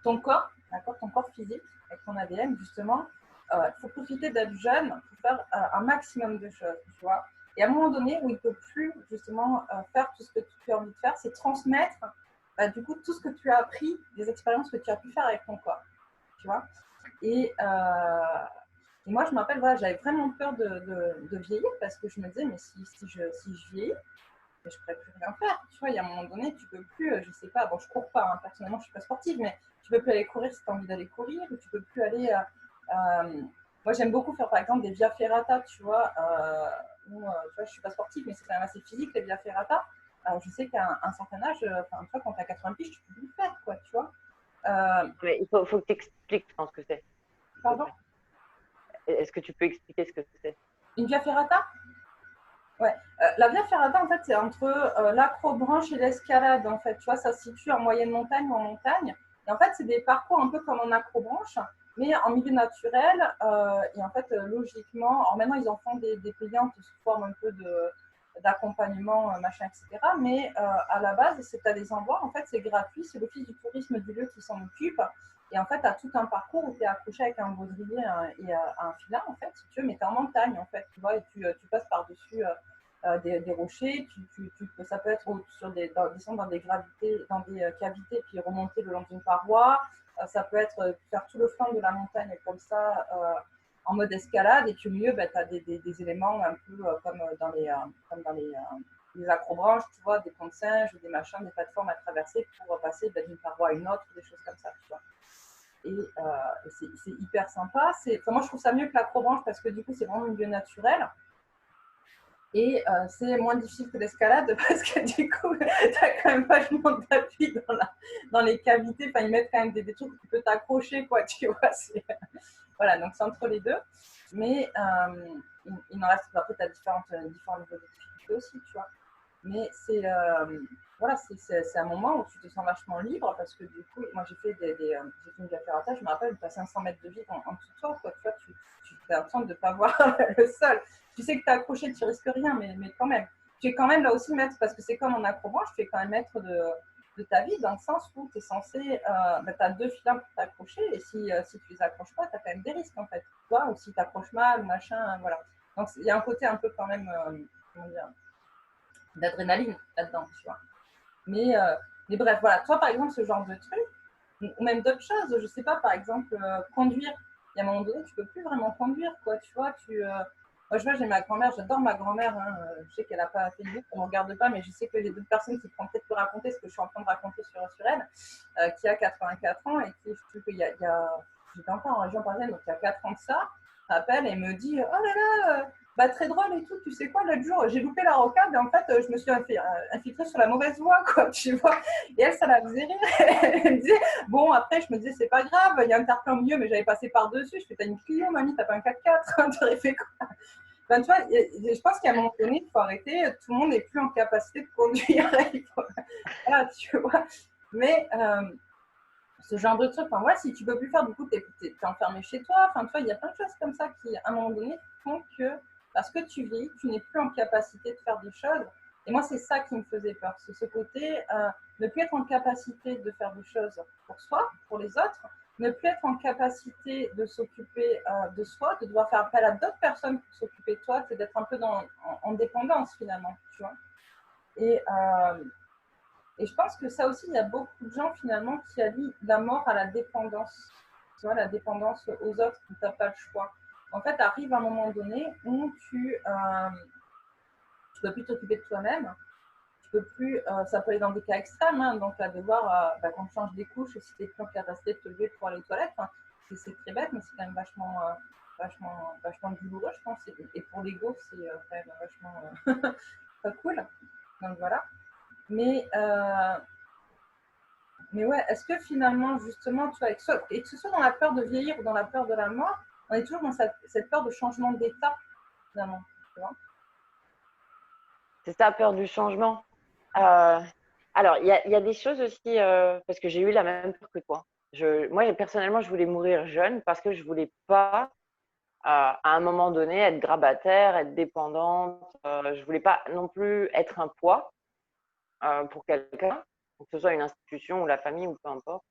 ton corps, d'accord, ton corps physique, avec ton ADN, justement, il faut profiter d'être jeune pour faire un maximum de choses, tu vois. Et à un moment donné où il ne peut plus, justement, faire tout ce que tu as envie de faire, c'est transmettre, du coup, tout ce que tu as appris, des expériences que tu as pu faire avec ton corps, tu vois. Et moi, je me rappelle, voilà, j'avais vraiment peur de vieillir parce que je me disais, mais si je vieillis, mais je ne pourrais plus rien faire. Tu vois, il y a un moment donné, tu peux plus, je sais pas, bon, je cours pas, hein, personnellement, je suis pas sportive, mais tu peux plus aller courir si tu as envie d'aller courir, ou tu peux plus aller. Moi, j'aime beaucoup faire, par exemple, des via ferrata, tu vois, où, tu vois, je suis pas sportive, mais c'est quand même assez physique, les via ferrata. Alors, je sais qu'à un certain âge, enfin, tu vois, quand tu as 80 piges, tu peux plus le faire, quoi, tu vois. Mais faut que tu expliques, je pense que c'est. Pardon. Est-ce que tu peux expliquer ce que c'est? Une via ferrata. Ouais. La Via Ferrata, en fait, c'est entre l'acrobranche et l'escalade. En fait, tu vois, ça se situe en moyenne montagne ou en montagne. Et en fait, c'est des parcours un peu comme en acrobranche, mais en milieu naturel. Et en fait, logiquement, alors maintenant, ils en font des payantes sous forme un peu d'accompagnement, machin, etc. Mais à la base, c'est à des endroits, en fait, c'est gratuit. C'est l'office du tourisme du lieu qui s'en occupe. Et en fait, tu as tout un parcours où tu es accroché avec un baudrier et un filin, en fait, si tu veux, mais tu es en montagne, en fait, tu vois, et tu passes par-dessus des rochers. Ça peut être descendre dans des gravités, dans des cavités, puis remonter le long d'une paroi. Ça peut être faire tout le flanc de la montagne comme ça, en mode escalade. Et puis au milieu, tu as des éléments un peu comme dans les acrobranches, tu vois, des ponts de singes, des machins, des plateformes à traverser pour passer d'une paroi à une autre, des choses comme ça, tu vois. Et c'est hyper sympa. Moi, je trouve ça mieux que l'acrobranche parce que du coup, c'est vraiment un milieu naturel. Et c'est moins difficile que l'escalade parce que du coup, tu as quand même vachement d'appui dans les cavités. Enfin, ils mettent quand même des trucs où tu peux t'accrocher, quoi, tu vois. Voilà, donc c'est entre les deux. Mais il en reste, après, tu as différents niveaux de difficulté aussi, tu vois. Mais c'est voilà, c'est un moment où tu te sens vachement libre parce que du coup, moi j'ai fait j'ai fait une ferrata, je me rappelle, tu as 500 mètres de vide en dessous de toi, quoi, tu vois, tu as l'impression de ne pas voir le sol. Tu sais que tu es accroché, tu risques rien, mais quand même. Tu es quand même là aussi maître, parce que c'est comme en acrobranche, tu es quand même maître de ta vie, dans le sens où tu es censé, tu as deux filins pour t'accrocher, et si tu les accroches pas, tu as quand même des risques en fait. Tu vois, ou si tu accroches mal, machin, voilà. Donc il y a un côté un peu quand même, comment dire, d'adrénaline là-dedans, tu vois. Mais, euh, mais bref, voilà. Toi, par exemple, ce genre de truc, ou même d'autres choses, je sais pas, par exemple, conduire. Il y a un moment donné, tu peux plus vraiment conduire, quoi, tu vois. Moi, je vois, j'ai ma grand-mère, j'adore ma grand-mère. Hein, je sais qu'elle n'a pas fait de vie, elle ne me regarde pas, mais je sais que j'ai d'autres personnes qui pourront peut-être te raconter ce que je suis en train de raconter sur elle, qui a 84 ans et qui, je trouve qu'il y a j'étais encore en région parisienne, donc il y a 4 ans de ça, m'appelle et me dit oh là là, bah, très drôle et tout, tu sais quoi, l'autre jour, j'ai loupé la rocade et en fait, je me suis infiltrée sur la mauvaise voie, quoi, tu vois. Et elle, ça la faisait rire. Elle me disait, bon, après, je me disais, c'est pas grave, il y a un terre-plein au milieu, mais j'avais passé par-dessus. Je fais, t'as une Clio, mamie, t'as pas un 4x4, t'aurais fait quoi? Ben, tu vois, je pense qu'à un moment donné, il faut arrêter, tout le monde n'est plus en capacité de conduire. Voilà, tu vois. Mais ce genre de truc, enfin, ouais, si tu peux plus faire, du coup, t'es enfermé chez toi. Enfin, tu vois, il y a plein de choses comme ça qui, à un moment donné, font que parce que tu vis, tu n'es plus en capacité de faire des choses. Et moi, c'est ça qui me faisait peur. C'est ce côté, ne plus être en capacité de faire des choses pour soi, pour les autres, ne plus être en capacité de s'occuper de soi, de devoir faire appel à d'autres personnes pour s'occuper de toi, c'est d'être un peu en dépendance finalement, tu vois. Et, et je pense que ça aussi, il y a beaucoup de gens finalement qui allient la mort à la dépendance. Tu vois, la dépendance aux autres, où tu n'as pas le choix. En fait, arrive un moment donné où tu peux plus t'occuper de toi-même. Tu peux plus, ça peut aller dans des cas extrêmes, hein, donc à devoir, quand tu changes des couches, si tu n'es plus en capacité de te lever pour aller aux toilettes, hein, c'est très bête, mais c'est quand même vachement douloureux, je pense. Et pour l'ego, c'est quand même vachement pas cool. Donc voilà. Mais, euh, Mais ouais, est-ce que finalement, justement, tu vois, et que ce soit dans la peur de vieillir ou dans la peur de la mort, on est toujours dans cette peur de changement d'état, finalement. Tu vois. C'est ça, peur du changement. Alors, il y a des choses aussi, parce que j'ai eu la même peur que toi. Moi, personnellement, je voulais mourir jeune parce que je voulais pas, à un moment donné, être grabataire, être dépendante. Je voulais pas non plus être un poids pour quelqu'un, que ce soit une institution ou la famille ou peu importe.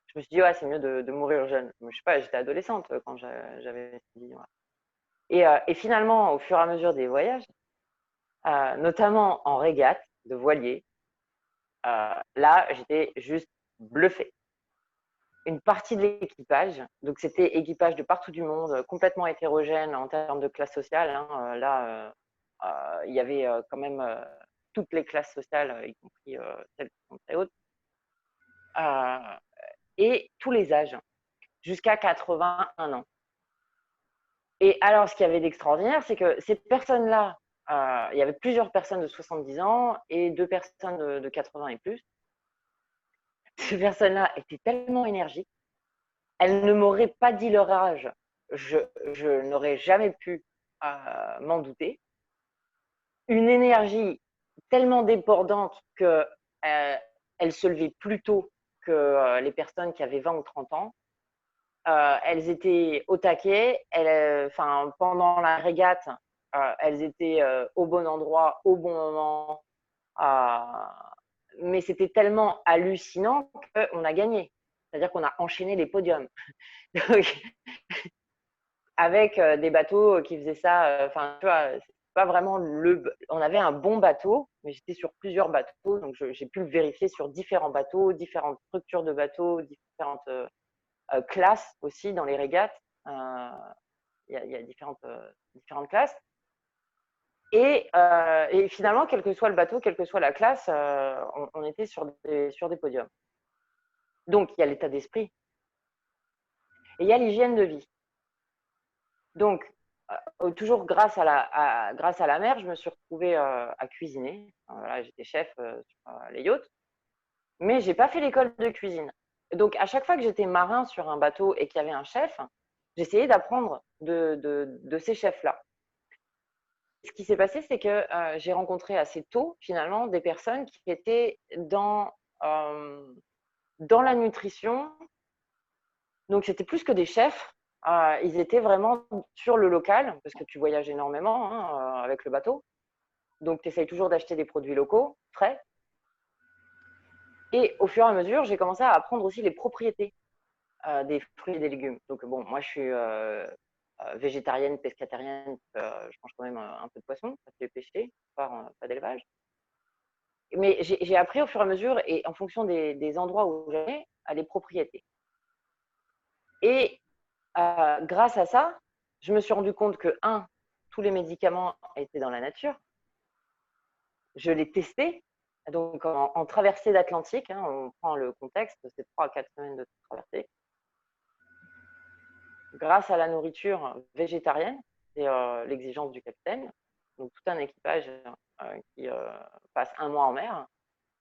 Je me suis dit, ouais, c'est mieux de mourir jeune. Je sais pas, j'étais adolescente quand j'avais dit. Ouais. Et finalement, au fur et à mesure des voyages, notamment en régate de voilier, là, j'étais juste bluffée. Une partie de l'équipage, donc c'était équipage de partout du monde, complètement hétérogène en termes de classe sociale. Hein, là, il y avait quand même toutes les classes sociales, y compris celles qui sont très hautes, et tous les âges, jusqu'à 81 ans. Et alors, ce qu'il y avait d'extraordinaire, c'est que ces personnes-là, il y avait plusieurs personnes de 70 ans et 2 personnes de 80 et plus. Ces personnes-là étaient tellement énergiques, elles ne m'auraient pas dit leur âge, je n'aurais jamais pu m'en douter. Une énergie tellement débordante que elles se levaient plus tôt que les personnes qui avaient 20 ou 30 ans. Elles étaient au taquet. Pendant la régate, elles étaient au bon endroit, au bon moment. Mais c'était tellement hallucinant qu'on a gagné. C'est-à-dire qu'on a enchaîné les podiums. Donc, avec des bateaux qui faisaient ça. Enfin, tu vois, c'est pas vraiment on avait un bon bateau, mais j'étais sur plusieurs bateaux. Donc, j'ai pu le vérifier sur différents bateaux, différentes structures de bateaux, différentes classes aussi dans les régates. Il y a différentes classes. Et finalement, quel que soit le bateau, quelle que soit la classe, on était sur des podiums. Donc, il y a l'état d'esprit et il y a l'hygiène de vie. Donc, toujours grâce à la mer, je me suis retrouvée à cuisiner. Voilà, j'étais chef sur les yachts, mais j'ai pas fait l'école de cuisine. Donc, à chaque fois que j'étais marin sur un bateau et qu'il y avait un chef, j'essayais d'apprendre de ces chefs-là. Ce qui s'est passé, c'est que j'ai rencontré assez tôt, finalement, des personnes qui étaient dans la nutrition. Donc, c'était plus que des chefs. Ils étaient vraiment sur le local, parce que tu voyages énormément hein, avec le bateau. Donc, tu essayes toujours d'acheter des produits locaux, frais. Et au fur et à mesure, j'ai commencé à apprendre aussi les propriétés des fruits et des légumes. Donc, bon, moi, je suis végétarienne, pescatarienne. Je mange quand même un peu de poisson, pas de pêcher, pas d'élevage. Mais j'ai appris au fur et à mesure et en fonction des endroits où j'allais, à les propriétés. Et grâce à ça, je me suis rendu compte que, tous les médicaments étaient dans la nature. Je l'ai testé. Donc, en traversée d'Atlantique, hein, on prend le contexte, c'est 3 à 4 semaines de traversée. Grâce à la nourriture végétarienne et l'exigence du capitaine, donc tout un équipage qui passe un mois en mer,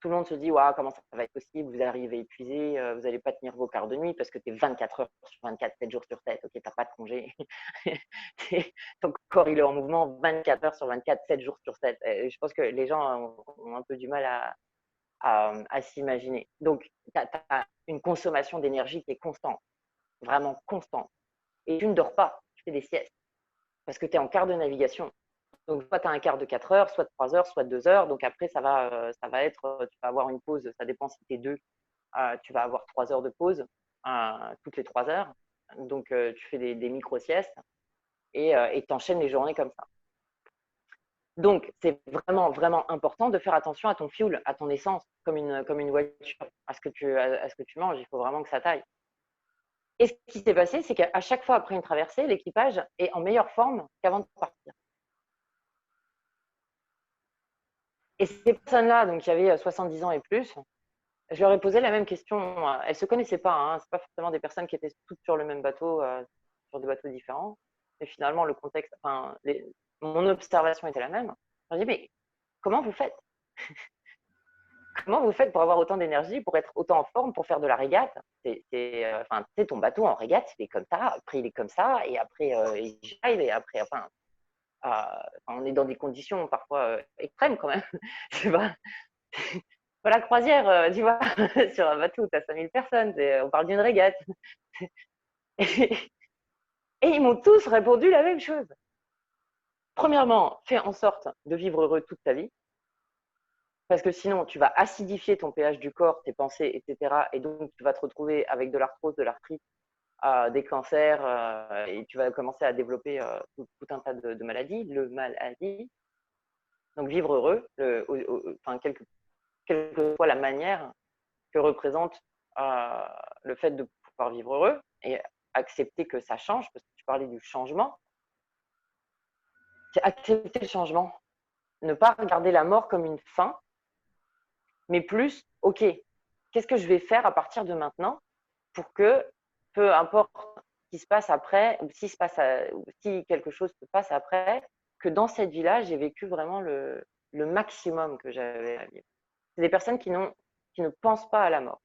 tout le monde se dit comment ça va être possible, vous arrivez épuisé, vous n'allez pas tenir vos quarts de nuit parce que tu es 24 heures sur 24, 7 jours sur 7, ok, tu n'as pas de congé. Ton corps il est en mouvement 24 heures sur 24, 7 jours sur 7. Et je pense que les gens ont un peu du mal à s'imaginer. Donc, tu as une consommation d'énergie qui est constante, vraiment constante. Et tu ne dors pas, tu fais des siestes parce que tu es en quart de navigation. Donc, soit tu as un quart de 4 heures, soit 3 heures, soit 2 heures. Donc, après, ça va être, tu vas avoir une pause, ça dépend si tu es deux, tu vas avoir 3 heures de pause toutes les 3 heures. Donc, tu fais des micro-siestes et tu enchaînes les journées comme ça. Donc, c'est vraiment, vraiment important de faire attention à ton fuel, à ton essence, comme une voiture, à ce que tu manges. Il faut vraiment que ça taille. Et ce qui s'est passé, c'est qu'à chaque fois après une traversée, l'équipage est en meilleure forme qu'avant de partir. Et ces personnes-là, donc qui avaient 70 ans et plus, je leur ai posé la même question. Elles ne se connaissaient pas, hein, ce pas forcément des personnes qui étaient toutes sur le même bateau, sur des bateaux différents. Mais finalement, le contexte, mon observation était la même. Je leur ai dit, mais comment vous faites? Comment vous faites pour avoir autant d'énergie, pour être autant en forme, pour faire de la régate? Ton bateau en régate, il est comme ça, après il est comme ça, et après il gèle, et après, on est dans des conditions parfois extrêmes quand même. C'est pas, pas la croisière, tu vois, sur un bateau, tu as 5000 personnes, on parle d'une régate. Et ils m'ont tous répondu la même chose. Premièrement, fais en sorte de vivre heureux toute ta vie. Parce que sinon, tu vas acidifier ton pH du corps, tes pensées, etc. Et donc, tu vas te retrouver avec de l'arthrose, de l'arthrite, des cancers, et tu vas commencer à développer tout un tas de maladies, Donc, vivre heureux, quelle que soit la manière que représente le fait de pouvoir vivre heureux et accepter que ça change, parce que tu parlais du changement, c'est accepter le changement. Ne pas regarder la mort comme une fin, mais plus, ok, qu'est-ce que je vais faire à partir de maintenant pour que, peu importe ce qui se passe après, ou si quelque chose se passe après, que dans cette vie-là, j'ai vécu vraiment le maximum que j'avais à vivre. C'est des personnes qui ne pensent pas à la mort.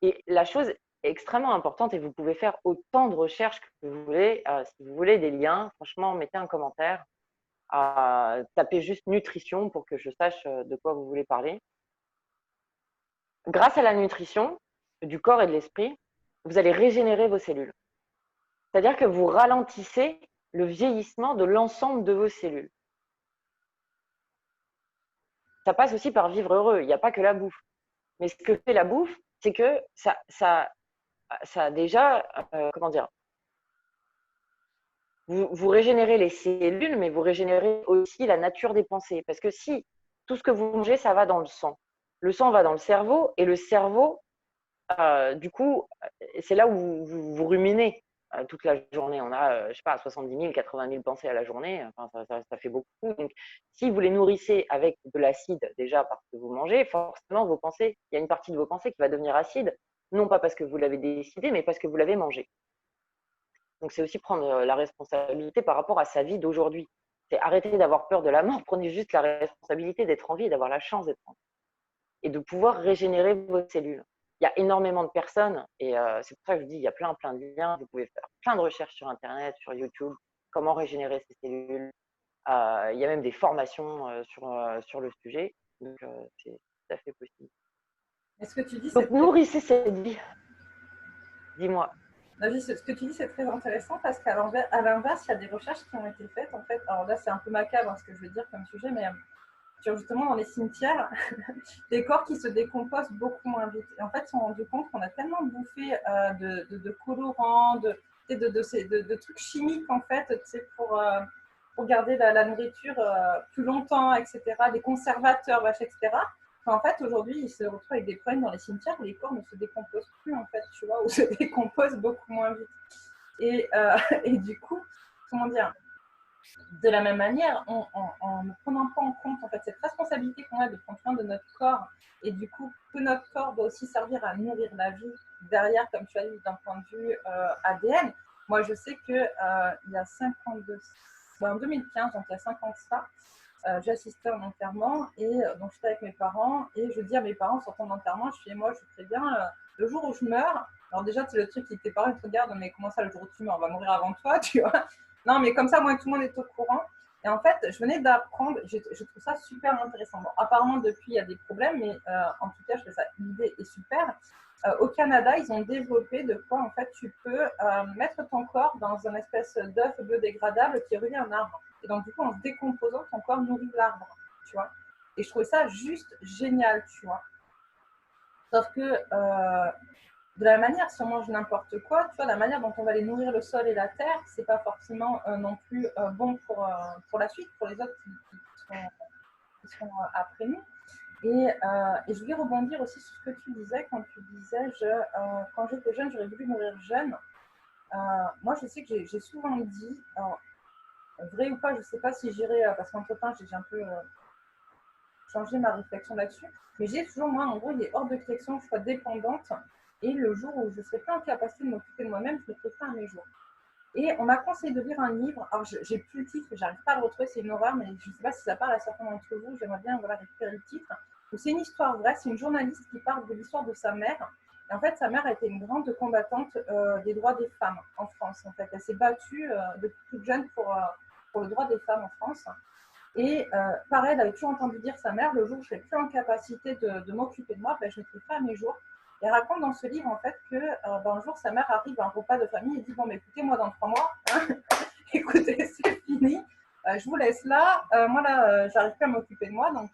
Et la chose extrêmement importante, et vous pouvez faire autant de recherches que vous voulez, si vous voulez des liens, franchement, mettez un commentaire, tapez juste nutrition pour que je sache de quoi vous voulez parler. Grâce à la nutrition du corps et de l'esprit, vous allez régénérer vos cellules. C'est-à-dire que vous ralentissez le vieillissement de l'ensemble de vos cellules. Ça passe aussi par vivre heureux. Il n'y a pas que la bouffe. Mais ce que fait la bouffe, c'est que ça déjà, comment dire, vous régénérez les cellules, mais vous régénérez aussi la nature des pensées. Parce que si tout ce que vous mangez, ça va dans le sang va dans le cerveau, et le cerveau, du coup, c'est là où vous ruminez toute la journée. On a, je sais pas, 70 000, 80 000 pensées à la journée. Enfin, ça fait beaucoup. Donc, si vous les nourrissez avec de l'acide, déjà parce que vous mangez, forcément, vos pensées, il y a une partie de vos pensées qui va devenir acide, non pas parce que vous l'avez décidé, mais parce que vous l'avez mangé. Donc, c'est aussi prendre la responsabilité par rapport à sa vie d'aujourd'hui. C'est arrêter d'avoir peur de la mort, prenez juste la responsabilité d'être en vie et d'avoir la chance d'être en vie. Et de pouvoir régénérer vos cellules. Il y a énormément de personnes, et c'est pour ça que je dis, il y a plein de liens. Vous pouvez faire plein de recherches sur Internet, sur YouTube, comment régénérer ces cellules. Il y a même des formations sur le sujet. Donc, c'est tout à fait possible. Est-ce que tu dis Donc, nourrissez cette vie. Dis-moi. Ce que tu dis, c'est très intéressant parce qu'à l'inverse, il y a des recherches qui ont été faites. En fait, alors là, c'est un peu macabre ce que je veux dire comme sujet, mais justement dans les cimetières, des corps qui se décomposent beaucoup moins vite. Et en fait, ils se sont rendus compte qu'on a tellement bouffé de colorants, de trucs chimiques en fait, pour garder la nourriture plus longtemps, etc., des conservateurs, etc. En fait, aujourd'hui, ils se retrouvent avec des problèmes dans les cimetières où les corps ne se décomposent plus, en fait, tu vois, ou se décomposent beaucoup moins vite. Et du coup, comment dire, de la même manière, en ne prenant pas en compte en fait, cette responsabilité qu'on a de prendre soin de notre corps, et du coup, que notre corps doit aussi servir à nourrir la vie derrière, comme tu as dit, d'un point de vue ADN. Moi, je sais qu'il y a 52, en 2015, donc il y a 5 ans de ça, j'ai assisté à un enterrement et donc j'étais avec mes parents et je dis à mes parents sortant d'enterrement, je fais moi je ferais bien le jour où je meurs. Alors déjà c'est le truc qui tes parents te regardent, mais comment ça le jour où tu meurs, on va mourir avant toi, tu vois. Non mais comme ça moi tout le monde est au courant. Et en fait je venais d'apprendre, je trouve ça super intéressant. Bon, apparemment depuis il y a des problèmes, mais en tout cas je fais ça, l'idée est super. Au Canada, ils ont développé de quoi en fait tu peux mettre ton corps dans une espèce d'œuf biodégradable qui relie un arbre. Et donc, du coup, en se décomposant, ton corps nourrit l'arbre, tu vois. Et je trouvais ça juste génial, tu vois. Sauf que, de la manière, si on mange n'importe quoi, tu vois, la manière dont on va aller nourrir le sol et la terre, c'est pas forcément non plus bon pour la suite, pour les autres qui sont après nous. Et je voulais rebondir aussi sur ce que tu disais quand tu disais, quand j'étais jeune, j'aurais voulu mourir jeune. Moi, je sais que j'ai souvent dit, alors, vrai ou pas, je ne sais pas si j'irai, parce qu'entre-temps, j'ai un peu changé ma réflexion là-dessus. Mais j'ai toujours, moi, en gros, il est hors de question que je sois dépendante. Et le jour où je ne serai pas en capacité de m'occuper de moi-même, je ne mettrai pas à mes jours. Et on m'a conseillé de lire un livre. Alors, j'ai plus le titre, j'arrive pas à le retrouver, c'est une horreur, mais je ne sais pas si ça parle à certains d'entre vous. J'aimerais bien récupérer le titre. C'est une histoire vraie, c'est une journaliste qui parle de l'histoire de sa mère. Et en fait, sa mère a été une grande combattante des droits des femmes en France. En fait, elle s'est battue depuis toute jeune pour le droit des femmes en France. Et pareil, elle avait toujours entendu dire sa mère, le jour où je ne serai plus en capacité de m'occuper de moi, ben, je ne mettrai pas à mes jours. Et elle raconte dans ce livre en fait que un jour sa mère arrive à un repas de famille et dit bon, mais écoutez, moi dans 3 mois, hein, écoutez, c'est fini, je vous laisse là. Moi là, j'arrive plus à m'occuper de moi, donc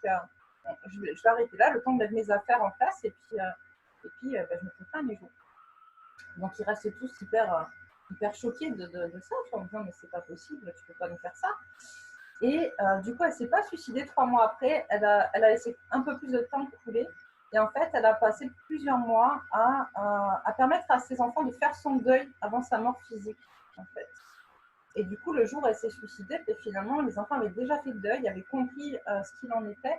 je vais arrêter là, le temps de mettre mes affaires en place et puis ben, je ne mettrai pas à mes jours. Donc ils restent tous hyper choqués de ça, en disant mais c'est pas possible, tu peux pas nous faire ça. Et du coup, elle ne s'est pas suicidée 3 mois après. Elle a laissé un peu plus de temps couler. Et en fait, elle a passé plusieurs mois à permettre à ses enfants de faire son deuil avant sa mort physique, en fait. Et du coup, le jour où elle s'est suicidée, finalement, les enfants avaient déjà fait le deuil, avaient compris ce qu'il en était.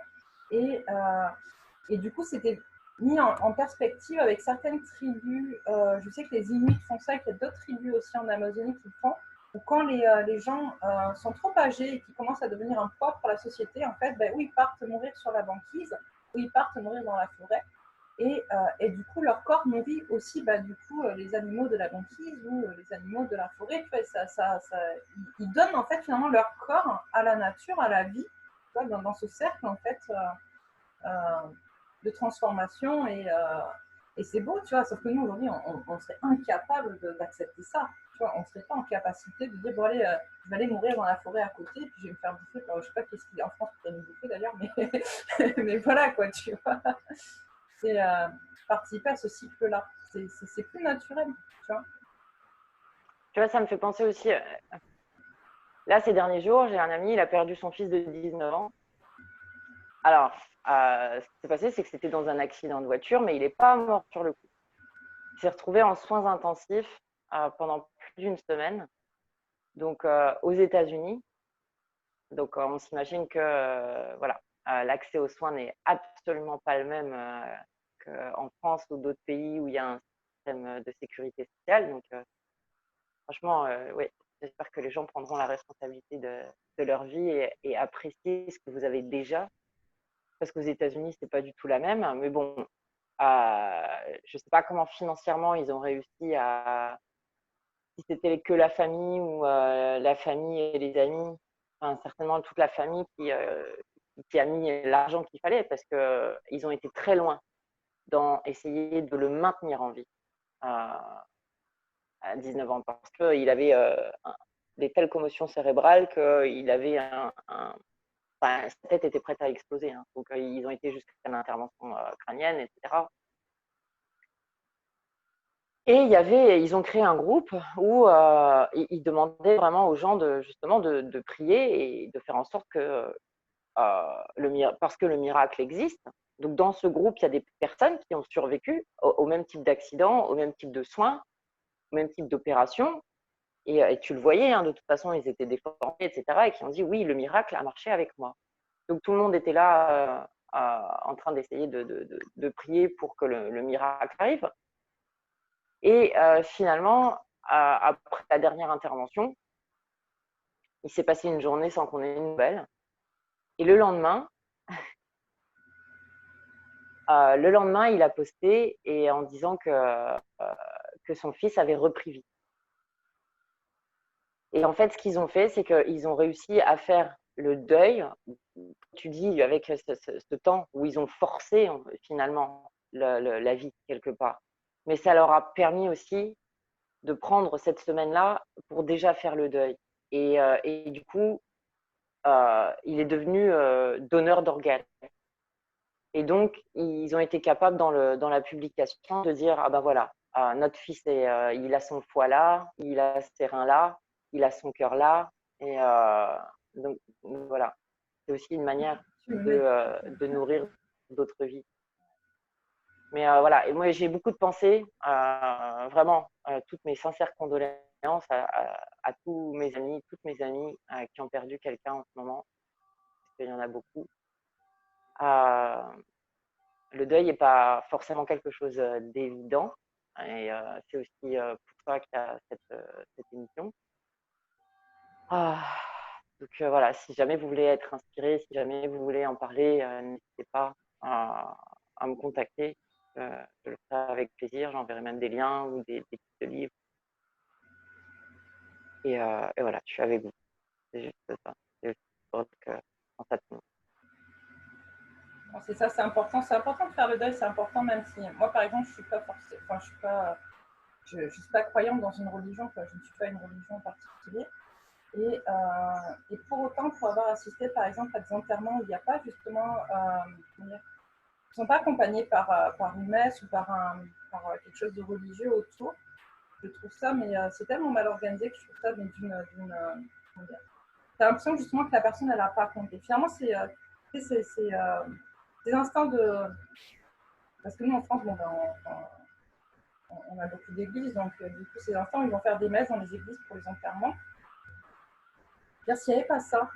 Et du coup, c'était mis en perspective avec certaines tribus. Je sais que les Inuits font ça, qu'il y a d'autres tribus aussi en Amazonie qui le font. Où quand les gens sont trop âgés et qui commencent à devenir un poids pour la société, en fait, ben, où ils partent mourir sur la banquise, où ils partent mourir dans la forêt. Et du coup, leur corps nourrit aussi du coup, les animaux de la banquise ou les animaux de la forêt. Tu vois, ils donnent en fait finalement leur corps à la nature, à la vie, tu vois, dans ce cercle en fait de transformation. Et c'est beau, tu vois, sauf que nous aujourd'hui, on serait incapable d'accepter ça. Tu vois, on ne serait pas en capacité de dire bon allez, je vais aller mourir dans la forêt à côté, puis je vais me faire bouffer. Alors, je ne sais pas qu'est-ce qu'il y a en France pour nous bouffer d'ailleurs, mais voilà quoi, tu vois. C'est participer à ce cycle-là. C'est plus naturel, tu vois. Tu vois, ça me fait penser aussi. Là, ces derniers jours, j'ai un ami, il a perdu son fils de 19 ans. Alors, ce qui s'est passé, c'est que c'était dans un accident de voiture, mais il n'est pas mort sur le coup. Il s'est retrouvé en soins intensifs pendant plus d'une semaine, donc aux États-Unis. Donc, on s'imagine que voilà, l'accès aux soins n'est absolument pas le même qu'en France ou d'autres pays où il y a un système de sécurité sociale. Donc, Franchement, oui, j'espère que les gens prendront la responsabilité de leur vie et apprécier ce que vous avez déjà. Parce qu'aux États-Unis, c'est pas du tout la même. Mais bon, je sais pas comment financièrement ils ont réussi à, si c'était que la famille ou la famille et les amis, enfin, certainement toute la famille qui a mis l'argent qu'il fallait parce qu'ils ont été très loin dans essayer de le maintenir en vie à 19 ans parce qu'il avait des telles commotions cérébrales qu'il avait enfin, sa tête était prête à exploser. Hein. Donc ils ont été jusqu'à l'intervention crânienne, etc. Et ils ont créé un groupe où ils demandaient vraiment aux gens justement de prier et de faire en sorte que parce que le miracle existe. Donc dans ce groupe, il y a des personnes qui ont survécu au même type d'accident, au même type de soins, au même type d'opération. Et tu le voyais, hein, de toute façon, ils étaient déformés, etc. Et qui ont dit oui, le miracle a marché avec moi. Donc tout le monde était là en train d'essayer de prier pour que le miracle arrive. Et finalement, après la dernière intervention, il s'est passé une journée sans qu'on ait une nouvelle. Et le lendemain, il a posté et en disant que son fils avait repris vie. Et en fait, ce qu'ils ont fait, c'est qu'ils ont réussi à faire le deuil. Tu dis avec ce temps où ils ont forcé finalement la vie quelque part. Mais ça leur a permis aussi de prendre cette semaine-là pour déjà faire le deuil. Et du coup, il est devenu donneur d'organes. Et donc, ils ont été capables dans la publication de dire, ah ben voilà, notre fils, il a son foie là, il a ses reins là, il a son cœur là. Et donc, voilà, c'est aussi une manière de nourrir d'autres vies. Mais voilà, et moi j'ai beaucoup de pensées, vraiment, toutes mes sincères condoléances à tous mes amis, toutes mes amies qui ont perdu quelqu'un en ce moment, parce qu'il y en a beaucoup. Le deuil n'est pas forcément quelque chose d'évident, et c'est aussi pour ça qu'il y a cette émission. Donc voilà, si jamais vous voulez être inspiré, si jamais vous voulez en parler, n'hésitez pas à me contacter. Je le ferai avec plaisir. J'enverrai même des liens ou des petits livres. Et voilà, je suis avec vous. C'est juste ça. C'est juste pour que en fait, C'est ça, c'est important. C'est important de faire le deuil, c'est important même si moi, par exemple, je suis pas forcée, enfin, je suis pas croyante dans une religion, quoi. Je ne suis pas une religion en particulier. Et pour autant, pour avoir assisté, par exemple, à des enterrements où il n'y a pas justement, ils ne sont pas accompagnés par une messe ou par quelque chose de religieux autour. Je trouve ça, mais c'est tellement mal organisé que je trouve ça t'as l'impression justement que la personne, elle n'a pas compté. Finalement, c'est des instants de. Parce que nous, en France, bon, ben, on a beaucoup d'églises, donc du coup, ces instants, ils vont faire des messes dans les églises pour les enterrements. S'il n'y avait pas ça,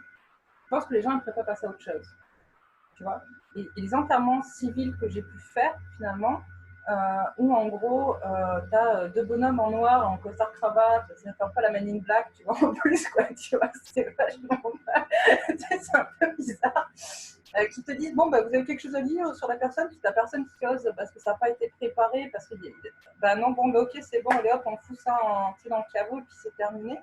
je pense que les gens ne pourraient pas passer à autre chose. Tu vois, et les enterrements civils que j'ai pu faire, finalement, où en gros, tu as deux bonhommes en noir, en costard cravate, c'est un peu la Man in Black, tu vois, en plus, quoi, tu vois, c'est vachement c'est un peu bizarre. Qui te disent, bon, bah, vous avez quelque chose à dire sur la personne, puis la personne qui cause parce que ça n'a pas été préparé, parce que, bah non, bon, bah, ok, c'est bon, allez hop, on fout ça dans le caveau, et puis c'est terminé.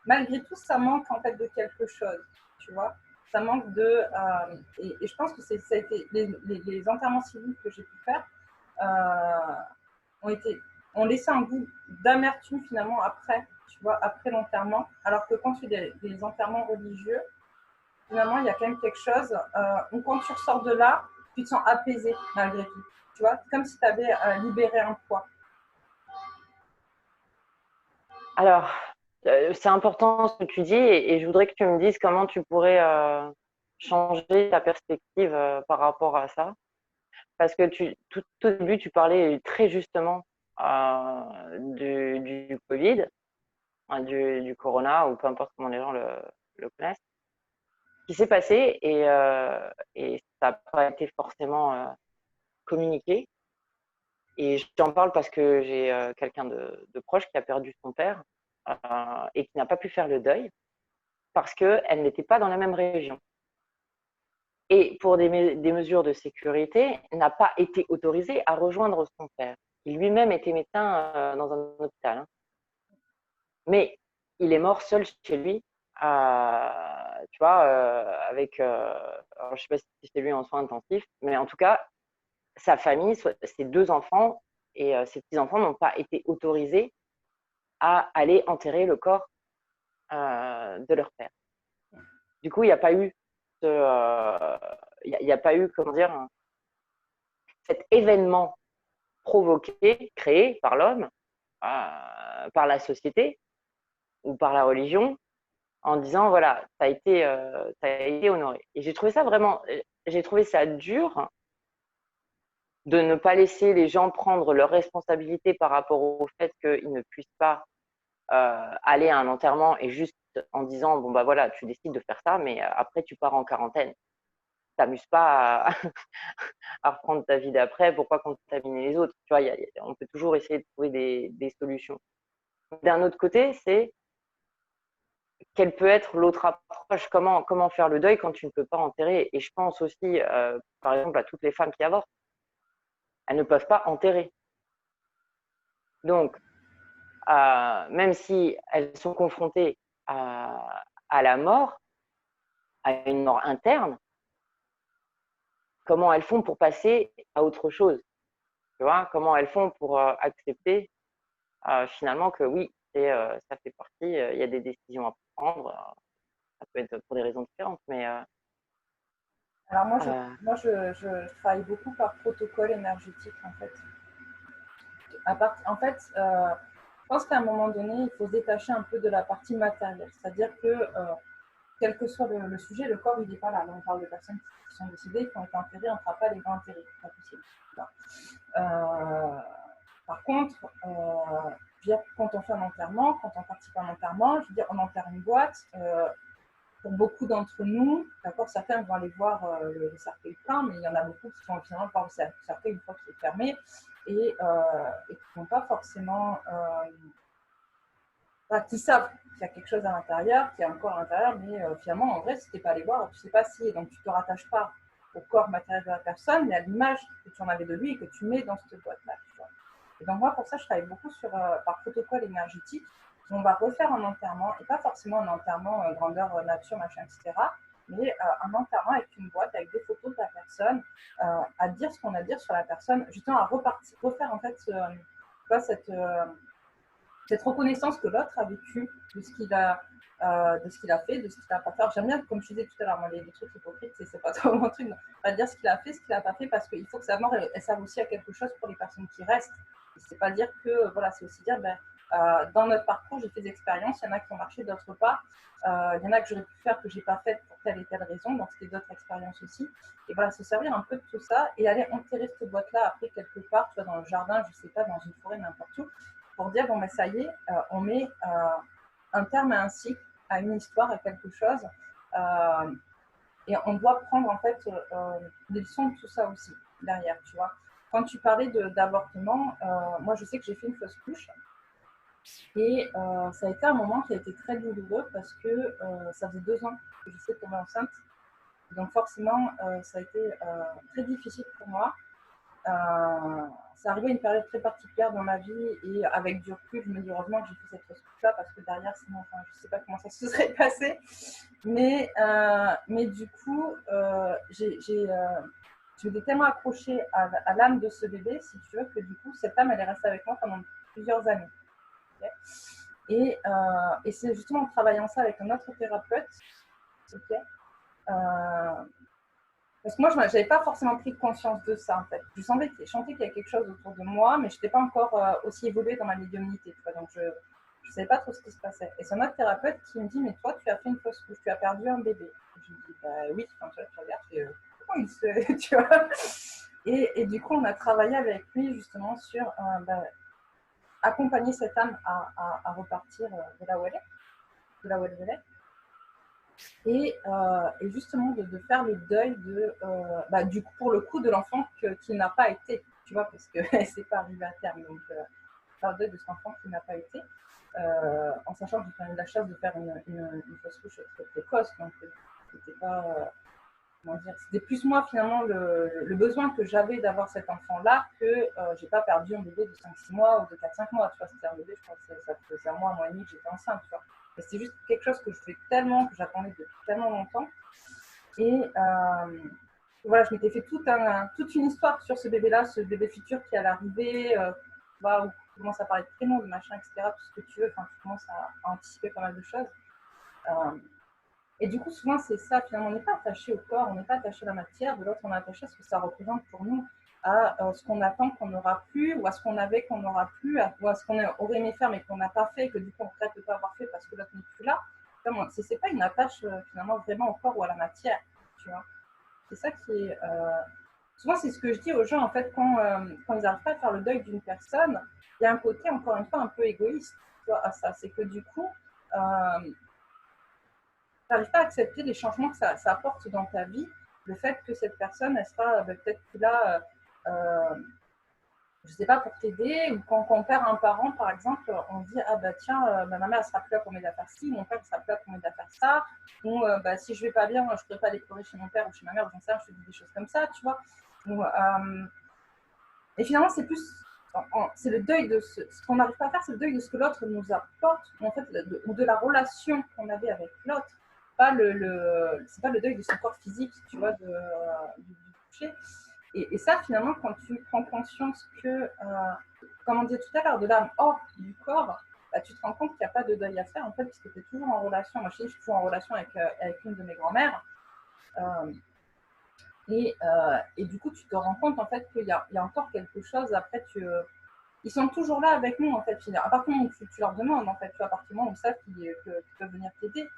Malgré tout, ça manque en fait de quelque chose, tu vois. Ça manque de. Et je pense que ça a été les enterrements civils que j'ai pu faire ont laissé un goût d'amertume finalement après, tu vois, après l'enterrement. Alors que quand tu fais des enterrements religieux, finalement, il y a quand même quelque chose où quand tu ressors de là, tu te sens apaisé malgré tout. Tu vois, comme si tu avais libéré un poids. Alors, c'est important ce que tu dis et je voudrais que tu me dises comment tu pourrais changer ta perspective par rapport à ça. Parce que tout au début, tu parlais très justement du Covid, du corona, ou peu importe comment les gens le connaissent, qui s'est passé et ça n'a pas été forcément communiqué. Et j'en parle parce que j'ai quelqu'un de proche qui a perdu son père. et qui n'a pas pu faire le deuil parce qu'elle n'était pas dans la même région. Et pour des mesures de sécurité, n'a pas été autorisée à rejoindre son père. Il lui-même était médecin dans un hôpital. Hein. Mais il est mort seul chez lui, tu vois, avec, alors je ne sais pas si c'est lui en soins intensifs, mais en tout cas, sa famille, ses 2 enfants et ses petits-enfants n'ont pas été autorisés à aller enterrer le corps de leur père. Du coup, il n'y a pas eu comment dire, cet événement provoqué, créé par l'homme, par la société ou par la religion, en disant voilà, tu as été honoré. Et j'ai trouvé ça dur de ne pas laisser les gens prendre leurs responsabilités par rapport au fait qu'ils ne puissent pas aller à un enterrement et juste en disant bon bah voilà, tu décides de faire ça, mais après tu pars en quarantaine. T'amuses pas à reprendre ta vie d'après, pourquoi contaminer les autres? Tu vois, on peut toujours essayer de trouver des solutions. D'un autre côté, c'est quelle peut être l'autre approche, comment faire le deuil quand tu ne peux pas enterrer. Et je pense aussi, par exemple, à toutes les femmes qui avortent. Elles ne peuvent pas enterrer. Donc, même si elles sont confrontées à la mort, à une mort interne, comment elles font pour passer à autre chose? Tu vois, comment elles font pour accepter finalement que oui, ça fait partie, il y a des décisions à prendre, ça peut être pour des raisons différentes, mais Alors je travaille beaucoup par protocole énergétique en fait. En fait, je pense qu'à un moment donné, il faut se détacher un peu de la partie matérielle. C'est-à-dire que, quel que soit le sujet, le corps, il n'est pas là. Là, on parle de personnes qui sont décédées, qui ont été enterrées, on ne fera pas les grands enterrés. C'est pas possible. Par contre, quand on fait un enterrement, quand on participe à un enterrement, je veux dire, on enterre une boîte. Pour beaucoup d'entre nous, d'accord, certains vont aller voir le cercueil plein, mais il y en a beaucoup qui vont finalement voir le cercueil une fois qu'il est fermé et qui n'ont pas forcément, qui savent qu'il y a quelque chose à l'intérieur, qu'il y a un corps à l'intérieur, mais finalement, en vrai, si tu n'es pas allé voir, tu ne sais pas si, donc tu ne te rattaches pas au corps matériel de la personne, mais à l'image que tu en avais de lui et que tu mets dans cette boîte-là. Et donc moi, pour ça, je travaille beaucoup par protocole énergétique. On va refaire un enterrement, et pas forcément un enterrement grandeur nature, machin, etc., mais un enterrement avec une boîte, avec des photos de la personne, à dire ce qu'on a à dire sur la personne, justement à refaire en fait cette reconnaissance que l'autre a vécu de ce qu'il a, fait, de ce qu'il n'a pas fait. Alors, j'aime bien, comme je disais tout à l'heure, les trucs hypocrites, c'est pas trop mon truc. On va dire ce qu'il a fait, ce qu'il n'a pas fait, parce qu'il faut que sa mort, elle serve aussi à quelque chose pour les personnes qui restent. C'est pas dire que, voilà, c'est aussi dire, dans notre parcours, j'ai fait des expériences, il y en a qui ont marché, d'autres pas. Il y en a que j'aurais pu faire que j'ai pas fait pour telle et telle raison, donc c'était d'autres expériences aussi. Et voilà, se servir un peu de tout ça et aller enterrer cette boîte-là après quelque part, tu vois, dans le jardin, je sais pas, dans une forêt, n'importe où, pour dire bon, ça y est, on met un terme à un cycle, à une histoire, à quelque chose. Et on doit prendre en fait des leçons de tout ça aussi derrière, tu vois. Quand tu parlais d'avortement, moi je sais que j'ai fait une fausse couche et ça a été un moment qui a été très douloureux parce que ça faisait 2 ans que j'étais tombée enceinte. Donc forcément, ça a été très difficile pour moi. C'est arrivé à une période très particulière dans ma vie et avec du recul, je me dis heureusement que j'ai fait cette fausse couche-là parce que derrière, sinon, enfin, je ne sais pas comment ça se serait passé. Mais du coup, je m'étais tellement accrochée à l'âme de ce bébé, si tu veux, que du coup, cette âme, elle est restée avec moi pendant plusieurs années. Okay, et c'est justement en travaillant ça avec un autre thérapeute, okay, parce que moi, je n'avais pas forcément pris conscience de ça, en fait. Je sentais qu'il y avait quelque chose autour de moi, mais je n'étais pas encore aussi évoluée dans ma médiumnité. Tu vois, donc, je ne savais pas trop ce qui se passait. Et c'est un autre thérapeute qui me dit, mais toi, tu as fait une fausse couche, tu as perdu un bébé. Et je me dis, bah oui, quand tu regardes, comment il se... tu vois. Et du coup, on a travaillé avec lui, justement, sur accompagner cette âme à repartir de là où elle est, de là où elle venait. Et justement de faire le deuil du coup, pour le coup de l'enfant qui n'a pas été, tu vois, parce que c'est pas arrivé à terme, donc faire le deuil de cet enfant qui n'a pas été. en sachant que j'ai quand même eu la chance de faire une fausse couche très précoce, donc c'était pas, comment dire, c'était plus moi finalement le besoin que j'avais d'avoir cet enfant-là que j'ai pas perdu un bébé de 5-6 mois ou de 4-5 mois, tu vois, c'était un bébé, je crois que ça faisait un mois et demi que j'étais enceinte, tu vois. Mais c'était juste quelque chose que je voulais tellement, que j'attendais depuis tellement longtemps. Et voilà, je m'étais fait toute une histoire sur ce bébé-là, ce bébé futur qui allait arriver, où tu commences à parler de prénom, de machin, etc., tout ce que tu veux, enfin, tu commences à anticiper pas mal de choses. Et du coup, souvent, c'est ça, finalement, on n'est pas attaché au corps, on n'est pas attaché à la matière, de l'autre, on est attaché à ce que ça représente pour nous, à ce qu'on attend qu'on n'aura plus, ou à ce qu'on avait qu'on n'aura plus, ou à ce qu'on aurait aimé faire mais qu'on n'a pas fait, que du coup, on regrette de ne pas avoir fait parce que l'autre n'est plus là. C'est pas une attache, finalement, vraiment au corps ou à la matière, tu vois. C'est ça qui est... Souvent, c'est ce que je dis aux gens, en fait, quand ils n'arrivent pas à faire le deuil d'une personne, il y a un côté, encore une fois, un peu égoïste, tu vois, à ça. C'est que du coup, tu n'arrives pas à accepter les changements que ça apporte dans ta vie, le fait que cette personne, elle sera peut-être plus là, je ne sais pas, pour t'aider, ou quand on perd un parent, par exemple, on se dit, ah bah tiens, ma maman, elle sera plus là pour m'aider à faire ci, mon père, il sera plus là pour m'aider à faire ça, ou bah, si je vais pas bien, je ne pourrais pas aller pleurer chez mon père ou chez ma mère, j'en sais rien, je te dis des choses comme ça, tu vois. Ou, et finalement, c'est plus, c'est le deuil de ce qu'on n'arrive pas à faire, c'est le deuil de ce que l'autre nous apporte, ou en fait, ou de la relation qu'on avait avec l'autre. Pas c'est pas le deuil de son corps physique, tu vois, du toucher. Et ça, finalement, quand tu prends conscience que, comme on disait tout à l'heure, de l'âme hors du corps, bah, tu te rends compte qu'il n'y a pas de deuil à faire, en fait, parce que tu es toujours en relation. Moi, je suis toujours en relation avec une de mes grand-mères. Et du coup, tu te rends compte, en fait, qu'il y a encore quelque chose. Après, ils sont toujours là avec nous, en fait. À partir du moment où tu leur demandes, en fait, tu vois, à partir du moment où ils savent qu'ils peuvent venir t'aider.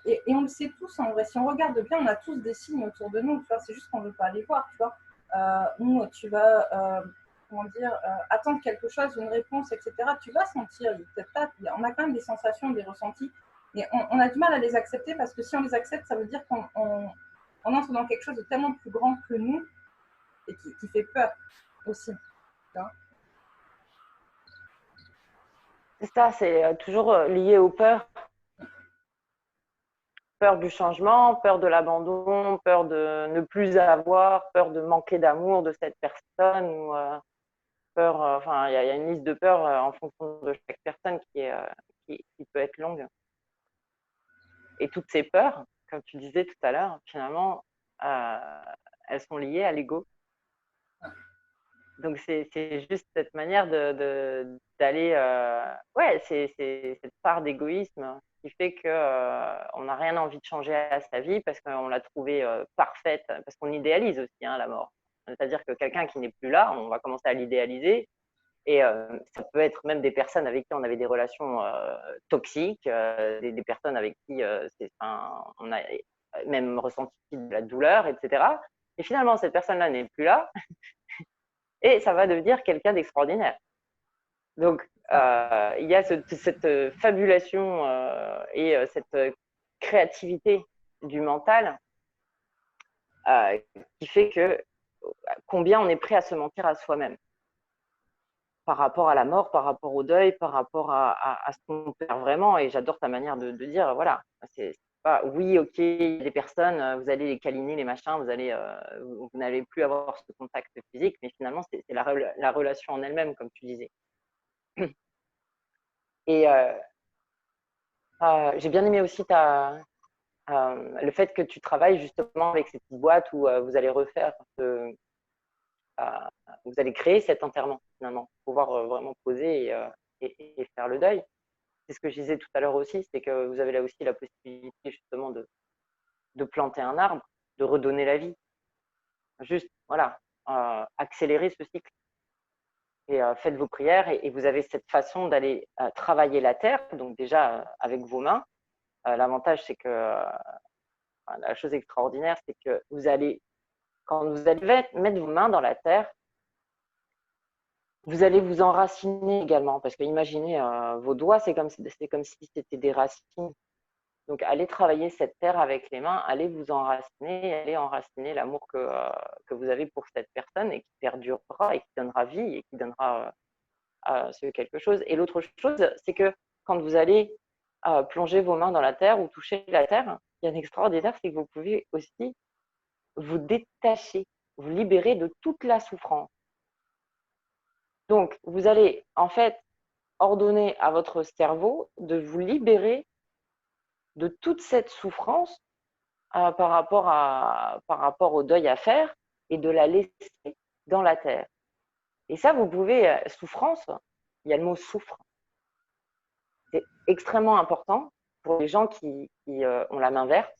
Et on le sait tous, en vrai. Si on regarde bien, on a tous des signes autour de nous, tu vois. C'est juste qu'on ne veut pas les voir, tu vois. Où tu vas, comment dire, attendre quelque chose, une réponse, etc. Tu vas sentir, on a quand même des sensations, des ressentis, mais on a du mal à les accepter parce que si on les accepte, ça veut dire qu'on entre dans quelque chose de tellement plus grand que nous et qui fait peur aussi. Tu vois. C'est ça, c'est toujours lié aux peurs. Peur du changement, peur de l'abandon, peur de ne plus avoir, peur de manquer d'amour de cette personne, ou peur, enfin, il y a une liste de peurs en fonction de chaque personne qui peut être longue. Et toutes ces peurs, comme tu disais tout à l'heure, finalement, elles sont liées à l'ego. Donc, c'est juste cette manière d'aller. Ouais, c'est cette part d'égoïsme qui fait qu'on n'a rien envie de changer à sa vie parce qu'on l'a trouvée parfaite, parce qu'on idéalise aussi la mort. C'est-à-dire que quelqu'un qui n'est plus là, on va commencer à l'idéaliser. Et ça peut être même des personnes avec qui on avait des relations toxiques, des personnes avec qui on a même ressenti de la douleur, etc. Et finalement, cette personne-là n'est plus là et ça va devenir quelqu'un d'extraordinaire. Donc, il y a cette fabulation et cette créativité du mental qui fait que combien on est prêt à se mentir à soi-même par rapport à la mort, par rapport au deuil, par rapport à ce qu'on perd vraiment. Et j'adore ta manière de dire, voilà, c'est pas, oui, ok, il y a des personnes, vous allez les câliner, les machins, vous n'allez plus avoir ce contact physique, mais finalement, c'est la relation en elle-même, comme tu disais. Et j'ai bien aimé aussi le fait que tu travailles justement avec ces petites boîtes où vous allez refaire, vous allez créer cet enterrement finalement, pour pouvoir vraiment poser et faire le deuil. C'est ce que je disais tout à l'heure aussi, c'est que vous avez là aussi la possibilité justement de planter un arbre, de redonner la vie. Juste, voilà, accélérer ce cycle. Et faites vos prières et vous avez cette façon d'aller travailler la terre, donc déjà avec vos mains. L'avantage, c'est que la chose extraordinaire, c'est que quand vous allez mettre vos mains dans la terre, vous allez vous enraciner également, parce que imaginez vos doigts, c'est comme si c'était des racines. Donc, allez travailler cette terre avec les mains, allez vous enraciner, allez enraciner l'amour que vous avez pour cette personne et qui perdurera et qui donnera vie et qui donnera ce quelque chose. Et l'autre chose, c'est que quand vous allez plonger vos mains dans la terre ou toucher la terre, il y a d'extraordinaire, c'est que vous pouvez aussi vous détacher, vous libérer de toute la souffrance. Donc, vous allez en fait ordonner à votre cerveau de vous libérer de toute cette souffrance par rapport au deuil à faire et de la laisser dans la terre. Et ça, vous pouvez, souffrance, il y a le mot souffre. C'est extrêmement important pour les gens qui ont la main verte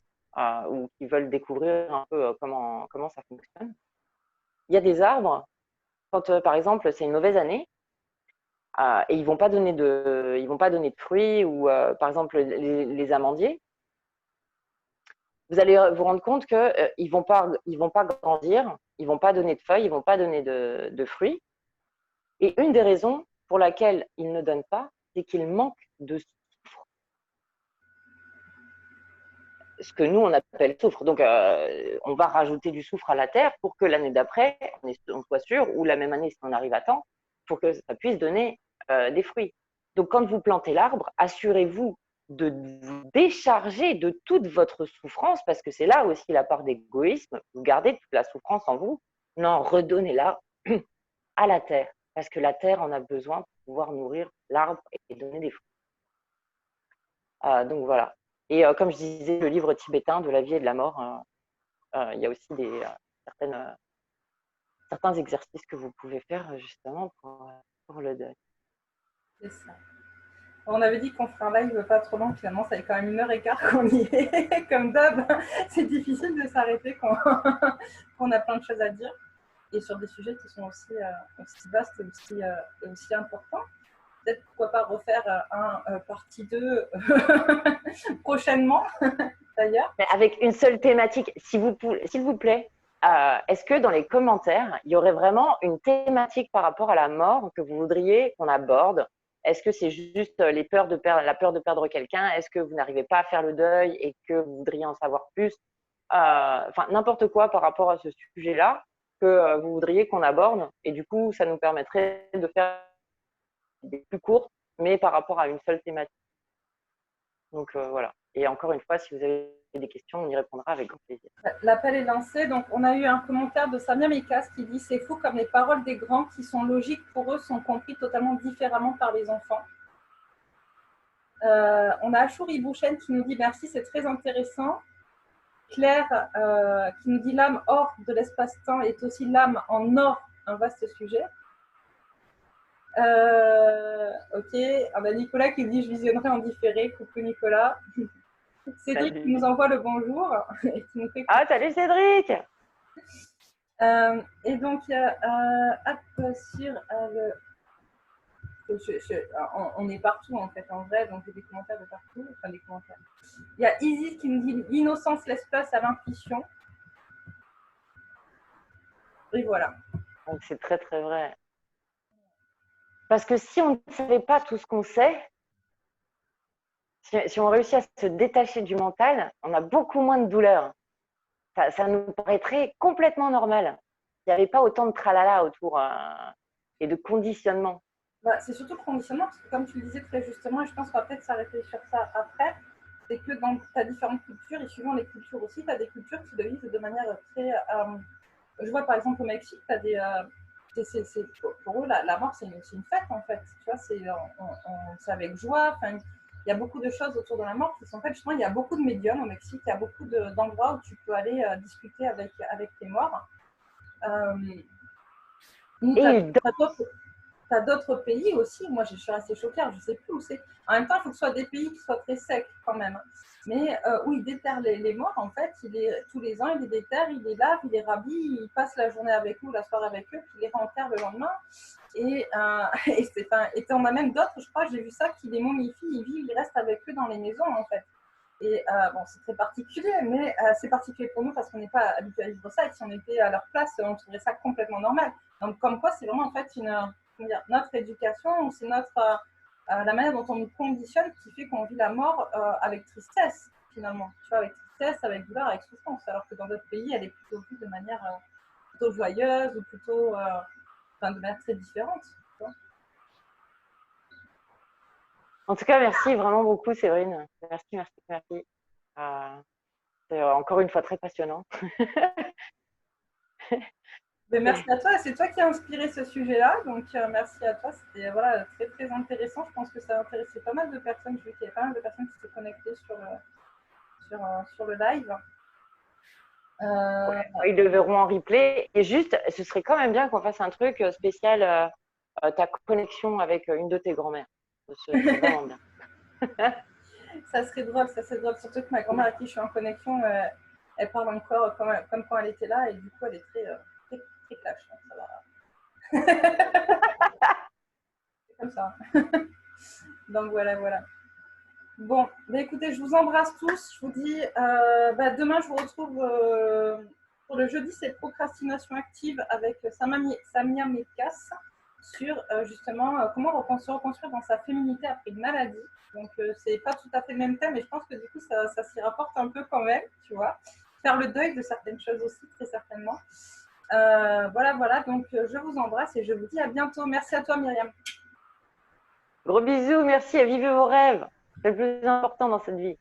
ou qui veulent découvrir un peu comment ça fonctionne. Il y a des arbres, quand par exemple c'est une mauvaise année, et ils vont pas donner de fruits ou par exemple les amandiers, vous allez vous rendre compte que ils vont pas grandir, ils vont pas donner de feuilles, ils vont pas donner de fruits. Et une des raisons pour laquelle ils ne donnent pas, c'est qu'ils manquent de soufre, ce que nous on appelle soufre. Donc on va rajouter du soufre à la terre pour que l'année d'après on soit sûr, ou la même année si on arrive à temps, pour que ça puisse donner des fruits. Donc quand vous plantez l'arbre, assurez-vous de vous décharger de toute votre souffrance, parce que c'est là aussi la part d'égoïsme. Vous gardez toute la souffrance en vous. Non, redonnez-la à la terre, parce que la terre en a besoin pour pouvoir nourrir l'arbre et donner des fruits. Donc voilà. Et comme je disais, le livre tibétain de la vie et de la mort, il y a aussi certains exercices que vous pouvez faire justement pour le deuil. C'est ça. On avait dit qu'on ferait un live pas trop long, finalement, ça fait quand même 1h15 qu'on y est. Comme d'hab, c'est difficile de s'arrêter quand on a plein de choses à dire. Et sur des sujets qui sont aussi vastes et aussi importants. Peut-être pourquoi pas refaire un partie 2 prochainement, d'ailleurs. Mais avec une seule thématique, s'il vous plaît, est-ce que dans les commentaires, il y aurait vraiment une thématique par rapport à la mort que vous voudriez qu'on aborde? Est-ce que c'est juste la peur de perdre quelqu'un? Est-ce que vous n'arrivez pas à faire le deuil et que vous voudriez en savoir plus? Enfin, n'importe quoi par rapport à ce sujet-là que vous voudriez qu'on aborde. Et du coup, ça nous permettrait de faire des plus courtes, mais par rapport à une seule thématique. Donc voilà. Et encore une fois, si vous avez des questions, on y répondra avec grand plaisir. L'appel est lancé. Donc, on a eu un commentaire de Samia Mekas qui dit « C'est fou comme les paroles des grands qui sont logiques pour eux sont compris totalement différemment par les enfants. » On a Achouri Bouchen qui nous dit « Merci, c'est très intéressant. » Claire qui nous dit « L'âme hors de l'espace-temps est aussi l'âme en or, un vaste sujet. » Ok, on a Nicolas qui dit « Je visionnerai en différé. » Coucou Nicolas. Cédric qui nous envoie le bonjour. Et qui nous fait... Ah, salut Cédric. Et donc, il y a on est partout en fait, en vrai, donc il y a des commentaires de partout. Enfin, des commentaires. Il y a Isis qui nous dit « L'innocence laisse place à l'intuition. » Et voilà. Donc, c'est très, très vrai. Parce que si on ne savait pas tout ce qu'on sait, si on réussit à se détacher du mental, on a beaucoup moins de douleur. Ça nous paraîtrait complètement normal. Il n'y avait pas autant de tralala autour et de conditionnement. Bah, c'est surtout le conditionnement, parce que comme tu le disais très justement, et je pense qu'on va peut-être s'arrêter sur ça après, c'est que dans ta différentes cultures, et suivant les cultures aussi, tu as des cultures qui le vivent de manière très... je vois par exemple au Mexique, tu as des... pour eux, la mort, c'est une fête en fait. Tu vois, c'est avec joie. Enfin, il y a beaucoup de choses autour de la mort qui sont faites. Justement, il y a beaucoup de médiums au Mexique, il y a beaucoup d'endroits où tu peux aller discuter avec tes morts. Tu as d'autres pays aussi. Moi, je suis assez choquée. Je ne sais plus où c'est. En même temps, il faut que ce soit des pays qui soient très secs quand même. Mais où ils déterrent les morts, en fait, tous les ans, ils les déterrent, ils les lavent, ils les rhabillent, ils passent la journée avec eux, la soirée avec eux, puis ils les renterrent le lendemain. Et on a même d'autres, je crois, j'ai vu ça, qui les momifient, ils vivent, ils restent avec eux dans les maisons, en fait. Et bon, c'est très particulier, mais c'est particulier pour nous parce qu'on n'est pas habitué à vivre ça. Et si on était à leur place, on trouverait ça complètement normal. Donc, comme quoi, c'est vraiment en fait notre éducation, c'est la manière dont on nous conditionne qui fait qu'on vit la mort avec tristesse, finalement. Tu vois, avec tristesse, avec douleur, avec souffrance. Alors que dans d'autres pays, elle est plutôt vue de manière plutôt joyeuse ou plutôt de manière très différente. Tu vois. En tout cas, merci vraiment beaucoup, Séverine. Merci, merci, merci. C'est encore une fois très passionnant. Mais merci à toi, c'est toi qui as inspiré ce sujet-là, donc merci à toi, c'était voilà, très très intéressant. Je pense que ça a intéressé pas mal de personnes, je vu qu'il y avait pas mal de personnes qui se connectaient sur le live. Ils le verront en replay. Et juste, ce serait quand même bien qu'on fasse un truc spécial, ta connexion avec une de tes grand-mères. Ce serait vraiment bien. Ça serait drôle, surtout que ma grand-mère à qui je suis en connexion, elle parle encore comme quand elle était là, et du coup elle est très, très, très clash, donc ça va. C'est comme ça. Donc voilà, voilà. Bon, bah écoutez, je vous embrasse tous. Je vous dis, demain, je vous retrouve pour le jeudi, c'est procrastination active avec Samia Mekas sur justement comment se reconstruire dans sa féminité après une maladie. Donc, c'est pas tout à fait le même thème, mais je pense que du coup, ça s'y rapporte un peu quand même, tu vois. Faire le deuil de certaines choses aussi, très certainement. Voilà, voilà. Donc, je vous embrasse et je vous dis à bientôt. Merci à toi, Myriam. Gros bisous, merci et vivez vos rêves. C'est le plus important dans cette vie.